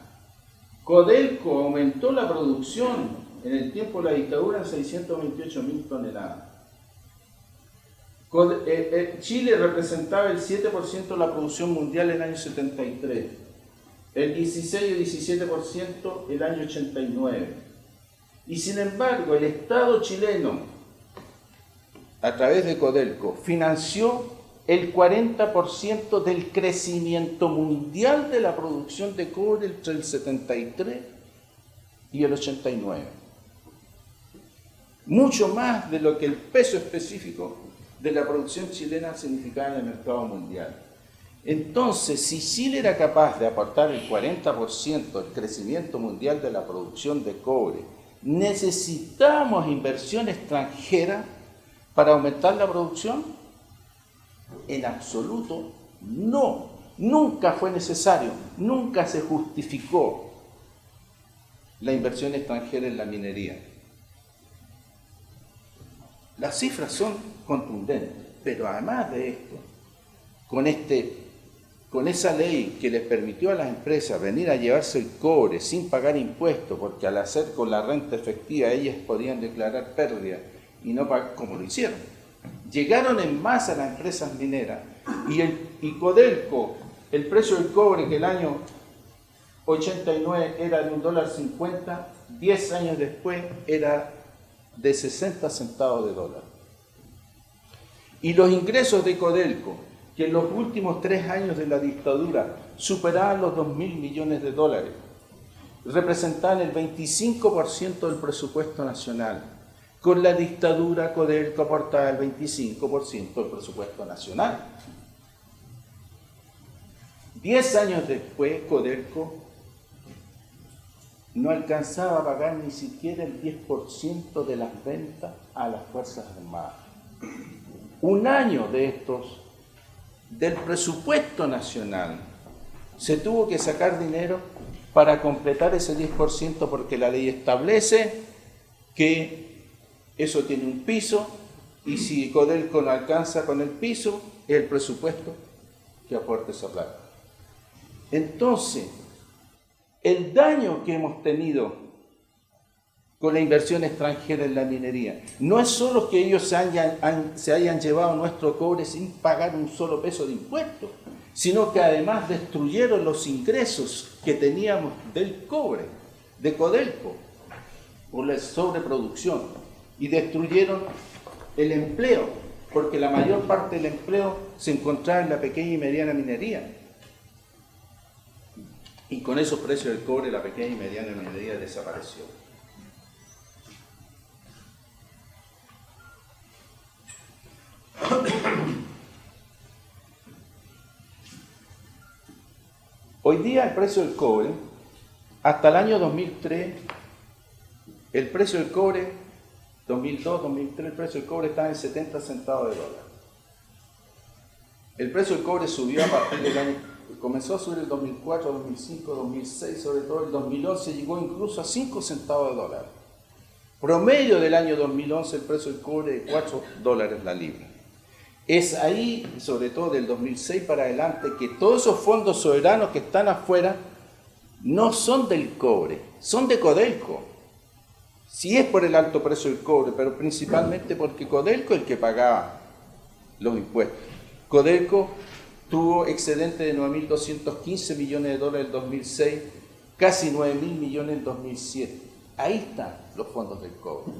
Codelco aumentó la producción en el tiempo de la dictadura en 628.000 toneladas. Chile representaba el 7% de la producción mundial en el año 73, el 16 y 17% el año 89. Y sin embargo, el Estado chileno, a través de Codelco, financió el 40% del crecimiento mundial de la producción de cobre entre el 73 y el 89. Mucho más de lo que el peso específico de la producción chilena significaba en el mercado mundial. Entonces, si Chile era capaz de aportar el 40% del crecimiento mundial de la producción de cobre, ¿necesitamos inversión extranjera para aumentar la producción? En absoluto no. Nunca fue necesario, nunca se justificó la inversión extranjera en la minería. Las cifras son contundentes, pero además de esto, con esa ley que les permitió a las empresas venir a llevarse el cobre sin pagar impuestos, porque al hacer con la renta efectiva ellas podían declarar pérdida y no pagar, como lo hicieron. Llegaron en masa las empresas mineras y Codelco, el precio del cobre que el año 89 era de $1.50, 10 años después era de 60 centavos de dólar. Y los ingresos de Codelco, que en los últimos 3 años de la dictadura superaban los 2.000 millones de dólares, representaban el 25% del presupuesto nacional. Con la dictadura, Codelco aportaba el 25% del presupuesto nacional. 10 años después, Codelco no alcanzaba a pagar ni siquiera el 10% de las ventas a las Fuerzas Armadas. Un año de estos, del presupuesto nacional, se tuvo que sacar dinero para completar ese 10% porque la ley establece que eso tiene un piso y si Codelco no alcanza con el piso, es el presupuesto que aporte esa plata. Entonces, el daño que hemos tenido con la inversión extranjera en la minería no es solo que ellos se hayan llevado nuestro cobre sin pagar un solo peso de impuestos, sino que además destruyeron los ingresos que teníamos del cobre, de Codelco, por la sobreproducción, y destruyeron el empleo, porque la mayor parte del empleo se encontraba en la pequeña y mediana minería. Y con esos precios del cobre, la pequeña y mediana minería desapareció. Hoy día el precio del cobre, hasta el año 2003, el precio del cobre, 2002, 2003, el precio del cobre estaba en 70 centavos de dólar. El precio del cobre subió a partir del año, comenzó a subir el 2004, 2005, 2006, sobre todo el 2011 llegó incluso a 5 centavos de dólar. Promedio del año 2011 el precio del cobre de $4 la libra. Es ahí, sobre todo del 2006 para adelante, que todos esos fondos soberanos que están afuera no son del cobre, son de Codelco. Sí es por el alto precio del cobre, pero principalmente porque Codelco es el que pagaba los impuestos. Codelco tuvo excedente de 9.215 millones de dólares en 2006, casi 9.000 millones en 2007. Ahí están los fondos del cobre.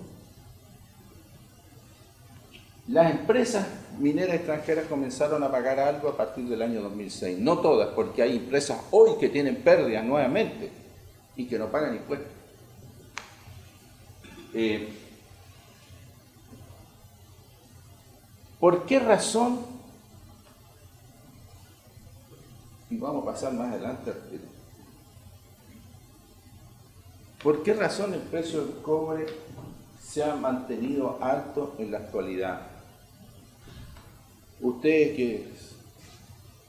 Las empresas mineras extranjeras comenzaron a pagar algo a partir del año 2006. No todas, porque hay empresas hoy que tienen pérdidas nuevamente y que no pagan impuestos. ¿Por qué razón? Y vamos a pasar más adelante. ¿Por qué razón el precio del cobre se ha mantenido alto en la actualidad? Ustedes que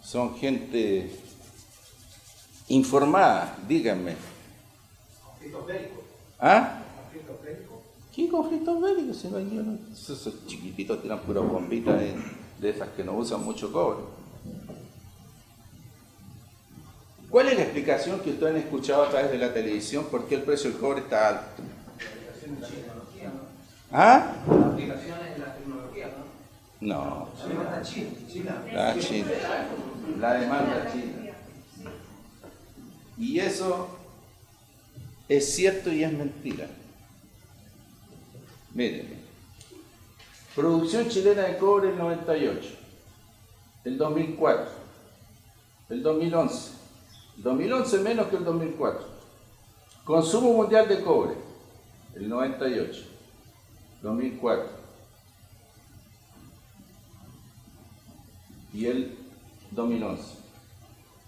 son gente informada, díganme. ¿Conflictos bélicos? ¿Ah? ¿Conflictos bélicos? ¿Qué conflictos bélicos? Si no hay ni uno. Esos chiquititos tiran puras bombitas de esas que no usan mucho cobre. ¿Cuál es la explicación que ustedes han escuchado a través de la televisión por qué el precio del cobre está alto? ¿Ah? Las aplicaciones de la tecnología, ¿no? No. La demanda china. La China. La demanda china. Y eso es cierto y es mentira. Miren. Producción chilena de cobre el 98, el 2004, el 2011. El 2011 menos que el 2004. Consumo mundial de cobre, el 98, 2004. Y el 2011.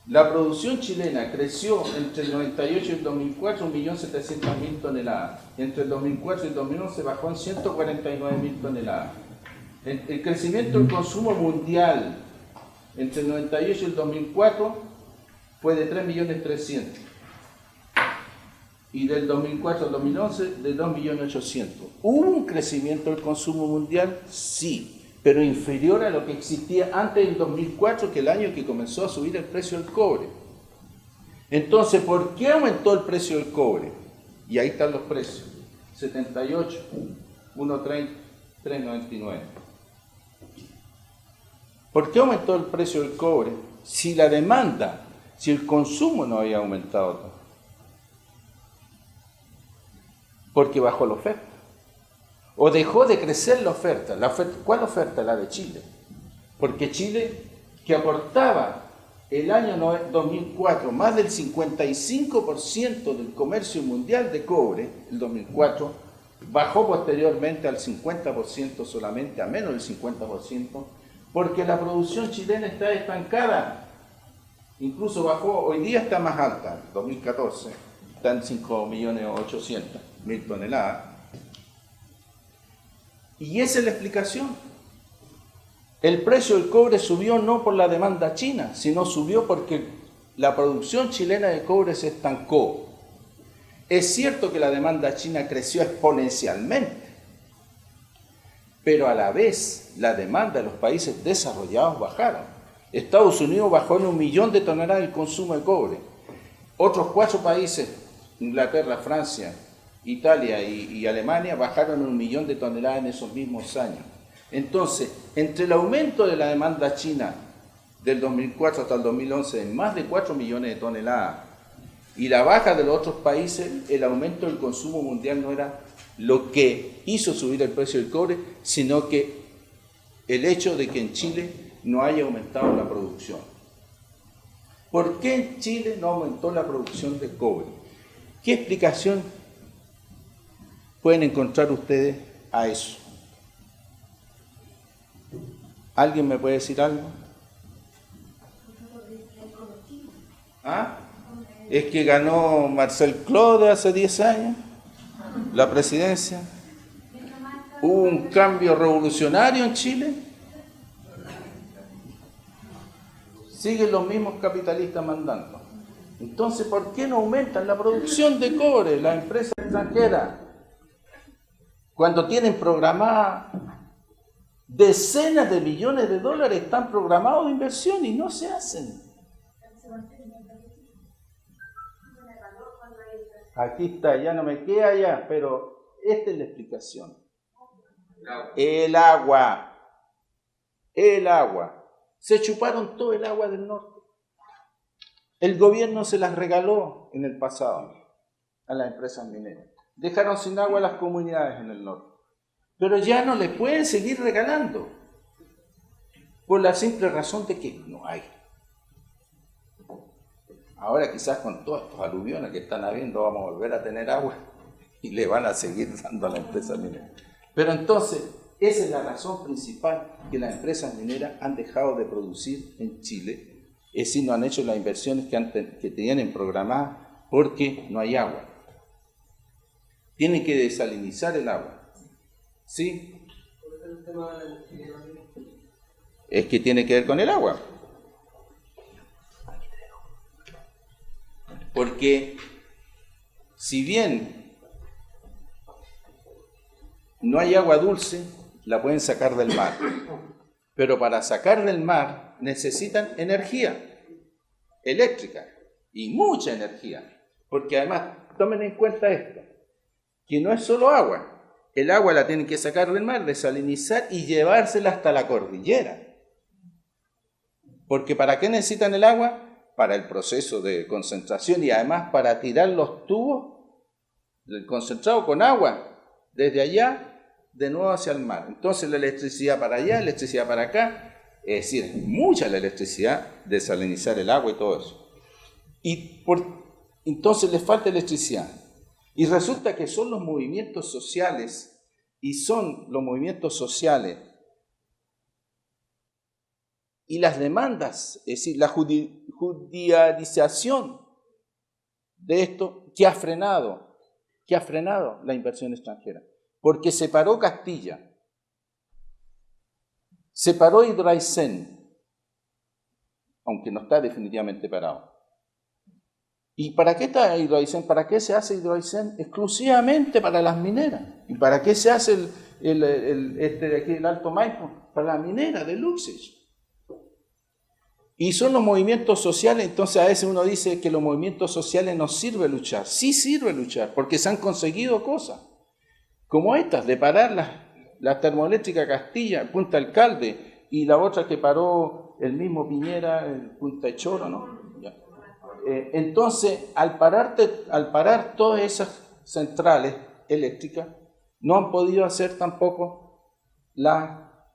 La producción chilena creció entre el 98 y el 2004 1.700.000 toneladas. Entre el 2004 y el 2011 bajó en 149.000 toneladas. El crecimiento del consumo mundial entre el 98 y el 2004 fue de 3.300.000. Y del 2004 al 2011 de 2.800.000. ¿Hubo un crecimiento del consumo mundial? Sí, pero inferior a lo que existía antes del 2004, que es el año que comenzó a subir el precio del cobre. Entonces, ¿por qué aumentó el precio del cobre? Y ahí están los precios. 78, 1.30, 3.99. ¿Por qué aumentó el precio del cobre si la demanda, si el consumo no había aumentado? Porque bajó la oferta. O dejó de crecer la oferta. ¿Cuál oferta? La de Chile. Porque Chile, que aportaba el año 2004 más del 55% del comercio mundial de cobre, el 2004, bajó posteriormente al 50% solamente, a menos del 50%, porque la producción chilena está estancada. Incluso bajó, hoy día está más alta, 2014, está en 5.800.000 toneladas. Y esa es la explicación. El precio del cobre subió no por la demanda china, sino subió porque la producción chilena de cobre se estancó. Es cierto que la demanda china creció exponencialmente, pero a la vez la demanda de los países desarrollados bajaron. Estados Unidos bajó en 1 millón de toneladas el consumo de cobre. Otros 4 países, Inglaterra, Francia, Italia y Alemania, bajaron 1 millón de toneladas en esos mismos años. Entonces, entre el aumento de la demanda china del 2004 hasta el 2011 en más de 4 millones de toneladas y la baja de los otros países, el aumento del consumo mundial no era lo que hizo subir el precio del cobre, sino que el hecho de que en Chile no haya aumentado la producción. ¿Por qué en Chile no aumentó la producción de cobre? ¿Qué explicación pueden encontrar ustedes a eso? ¿Alguien me puede decir algo? ¿Ah? ¿Es que ganó Marcel Claude hace 10 años la presidencia? ¿Hubo un cambio revolucionario en Chile? Siguen los mismos capitalistas mandando. Entonces, ¿por qué no aumentan la producción de cobre las empresas extranjeras? Cuando tienen programadas decenas de millones de dólares, están programados de inversión y no se hacen. Aquí está, ya no me queda ya, pero esta es la explicación. El agua. Se chuparon todo el agua del norte. El gobierno se las regaló en el pasado a las empresas mineras. Dejaron sin agua a las comunidades en el norte. Pero ya no les pueden seguir regalando. Por la simple razón de que no hay. Ahora quizás con todos estos aluviones que están habiendo vamos a volver a tener agua y le van a seguir dando a la empresa minera. Pero entonces, esa es la razón principal que las empresas mineras han dejado de producir en Chile. Es decir, no han hecho las inversiones que tienen programadas porque no hay agua. Tienen que desalinizar el agua. ¿Sí? Es que tiene que ver con el agua. Porque si bien no hay agua dulce, la pueden sacar del mar. Pero para sacar del mar necesitan energía eléctrica y mucha energía. Porque además, tomen en cuenta esto, que no es solo agua. El agua la tienen que sacar del mar, desalinizar y llevársela hasta la cordillera. Porque ¿para qué necesitan el agua? Para el proceso de concentración y además para tirar los tubos del concentrado con agua desde allá de nuevo hacia el mar. Entonces la electricidad para allá, electricidad para acá, es decir, mucha la electricidad, desalinizar el agua y todo eso. Entonces les falta electricidad. Y resulta que son los movimientos sociales, y son los movimientos sociales y las demandas, es decir, la judicialización de esto que ha frenado la inversión extranjera. Porque se paró Castilla, se paró Hidroaicén, aunque no está definitivamente parado. ¿Y para qué está Hidroaicén? ¿Para qué se hace Hidroaicén? Exclusivamente para las mineras. ¿Y para qué se hace el Alto Maipo? Para la minera de Luxich. Y son los movimientos sociales, entonces a veces uno dice que los movimientos sociales no sirve luchar. Sí sirve luchar, porque se han conseguido cosas, como estas, de parar la termoeléctrica Castilla, Punta Alcalde, y la otra que paró el mismo Piñera, en Punta Echoro, ¿no? Ya. Entonces, al parar todas esas centrales eléctricas, no han podido hacer tampoco la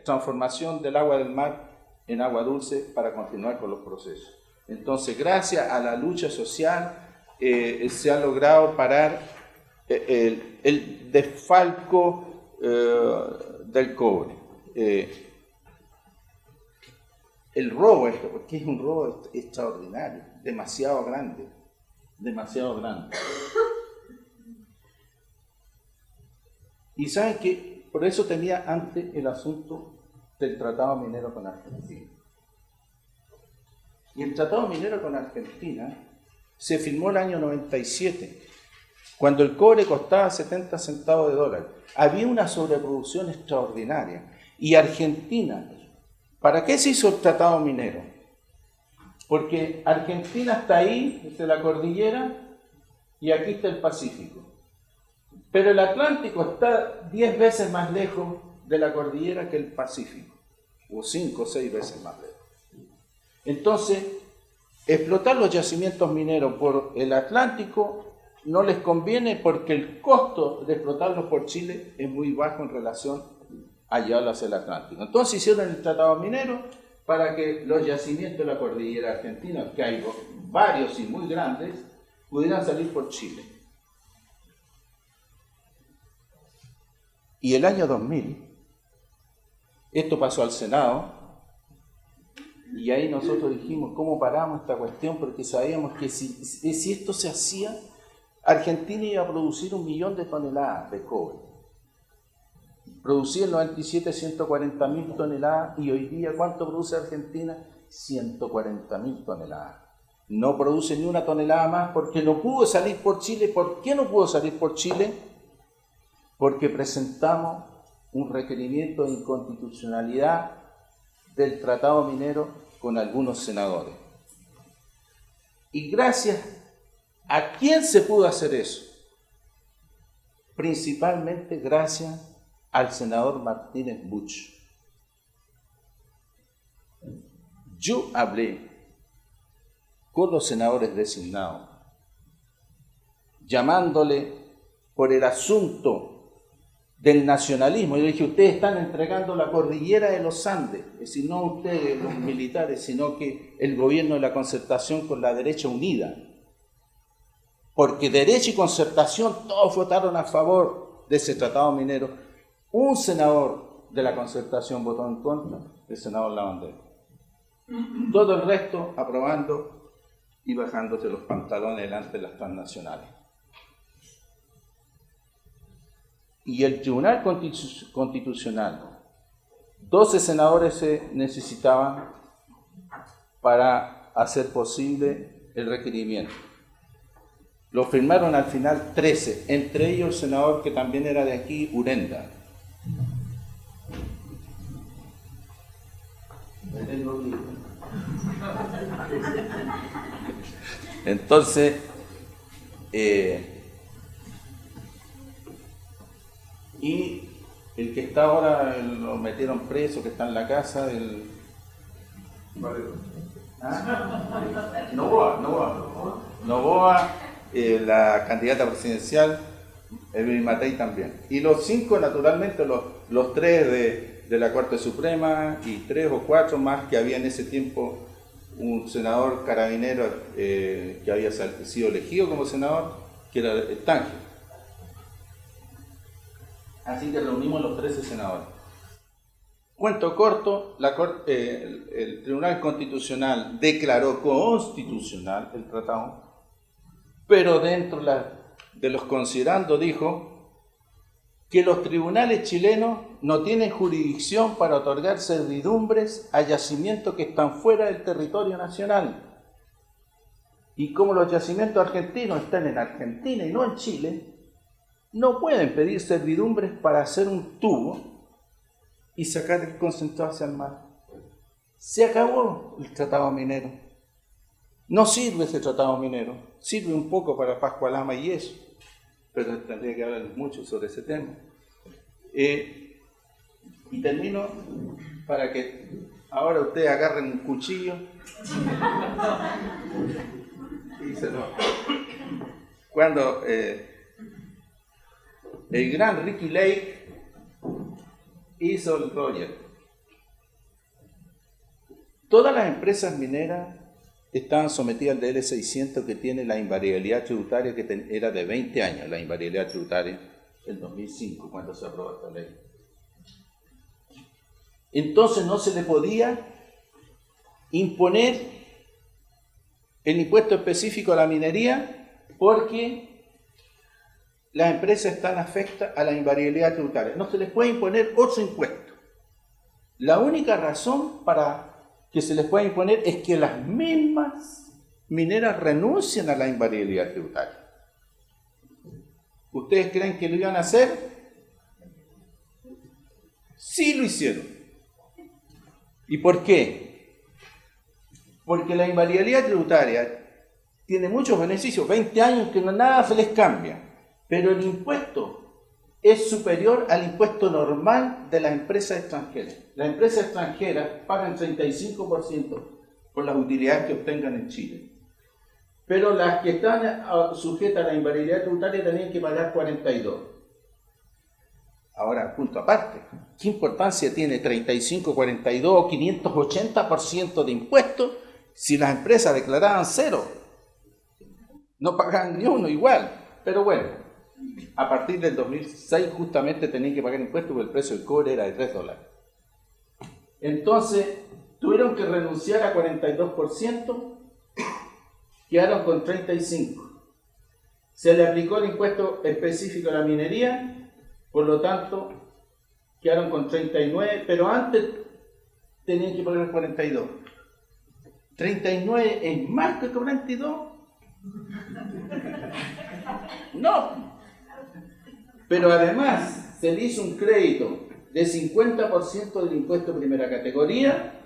transformación del agua del mar en agua dulce para continuar con los procesos. Entonces, gracias a la lucha social, se ha logrado parar el desfalco del cobre. El robo, porque es un robo extraordinario, demasiado grande. Y saben que por eso tenía antes el asunto del tratado minero con Argentina. Y el tratado minero con Argentina se firmó el año 97, cuando el cobre costaba 70 centavos de dólar. Había una sobreproducción extraordinaria. Y Argentina, ¿para qué se hizo el tratado minero? Porque Argentina está ahí, desde la cordillera, y aquí está el Pacífico. Pero el Atlántico está 10 veces más lejos de la cordillera que el Pacífico, o 5 o 6 veces más lejos. Entonces, explotar los yacimientos mineros por el Atlántico no les conviene porque el costo de explotarlos por Chile es muy bajo en relación a llevarlos hacia el Atlántico. Entonces hicieron el tratado minero para que los yacimientos de la cordillera argentina, que hay varios y muy grandes, pudieran salir por Chile. Y el año 2000, esto pasó al Senado, y ahí nosotros dijimos, ¿cómo paramos esta cuestión? Porque sabíamos que si esto se hacía, Argentina iba a producir 1 millón de toneladas de cobre. Producía en 97 140.000 toneladas, y hoy día, ¿cuánto produce Argentina? 140.000 toneladas. No produce ni una tonelada más porque no pudo salir por Chile. ¿Por qué no pudo salir por Chile? Porque presentamos un requerimiento de inconstitucionalidad del tratado minero con algunos senadores. Y gracias a quién se pudo hacer eso, principalmente gracias al senador Martínez Buch. Yo hablé con los senadores designados, llamándole por el asunto del nacionalismo. Yo dije, ustedes están entregando la cordillera de los Andes, es decir, no ustedes los militares, sino que el gobierno de la concertación con la derecha unida. Porque derecha y concertación todos votaron a favor de ese tratado minero. Un senador de la concertación votó en contra, el senador Lavandero. Todo el resto aprobando y bajándose los pantalones delante de las transnacionales. Y el Tribunal Constitucional, 12 senadores se necesitaban para hacer posible el requerimiento. Lo firmaron al final 13, entre ellos el senador que también era de aquí, Urenda. Entonces, y el que está ahora lo metieron preso, que está en la casa del... Novoa, la candidata presidencial, Elvin Matei también. Y los 5, naturalmente, los 3 de la Corte Suprema y 3 o 4 más que había en ese tiempo un senador carabinero que había sido elegido como senador, que era Stangel. Así que reunimos los 13 senadores. Cuento corto, el Tribunal Constitucional declaró constitucional el tratado, pero dentro de los considerando dijo que los tribunales chilenos no tienen jurisdicción para otorgar servidumbres a yacimientos que están fuera del territorio nacional. Y como los yacimientos argentinos están en Argentina y no en Chile, no pueden pedir servidumbres para hacer un tubo y sacar el concentrado hacia el mar. Se acabó el tratado minero. No sirve ese tratado minero. Sirve un poco para Pascualama y eso, pero tendría que hablar mucho sobre ese tema. Y termino para que ahora ustedes agarren un cuchillo y se lo... Cuando el gran Ricky Lake hizo el Roger, todas las empresas mineras estaban sometidas al DL600, que tiene la invariabilidad tributaria, que era de 20 años, la invariabilidad tributaria, en 2005, cuando se aprobó esta ley. Entonces no se le podía imponer el impuesto específico a la minería porque las empresas están afectas a la invariabilidad tributaria. No se les puede imponer otro impuesto. La única razón para que se les pueda imponer es que las mismas mineras renuncien a la invariabilidad tributaria. ¿Ustedes creen que lo iban a hacer? Sí lo hicieron. ¿Y por qué? Porque la invariabilidad tributaria tiene muchos beneficios, 20 años que nada se les cambia, pero el impuesto es superior al impuesto normal de las empresas extranjeras. Las empresas extranjeras pagan 35% por las utilidades que obtengan en Chile, pero las que están sujetas a la invariabilidad tributaria tenían que pagar 42%. Ahora, punto aparte, ¿qué importancia tiene 35, 42 o 580% de impuestos si las empresas declaraban cero? No pagaban ni uno igual, pero bueno, a partir del 2006 justamente tenían que pagar impuestos porque el precio del cobre era de $3. Entonces, tuvieron que renunciar a 42%, quedaron con 35%. Se le aplicó el impuesto específico a la minería, por lo tanto, quedaron con 39%, pero antes tenían que pagar 42%. 39 es más que 42. No. Pero además se le hizo un crédito de 50% del impuesto de primera categoría,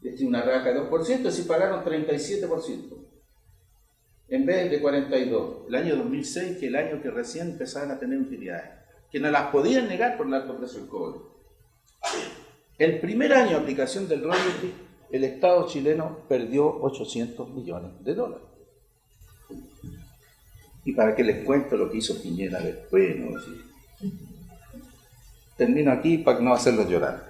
es una rebaja de 2%, así pagaron 37%, en vez de 42%. El año 2006, que el año que recién empezaban a tener utilidades, que no las podían negar por el alto precio del cobre. El primer año de aplicación del royalty, el Estado chileno perdió $800 millones. Y para que les cuento lo que hizo Piñera después, ¿no? Termino aquí para no hacerlos llorar.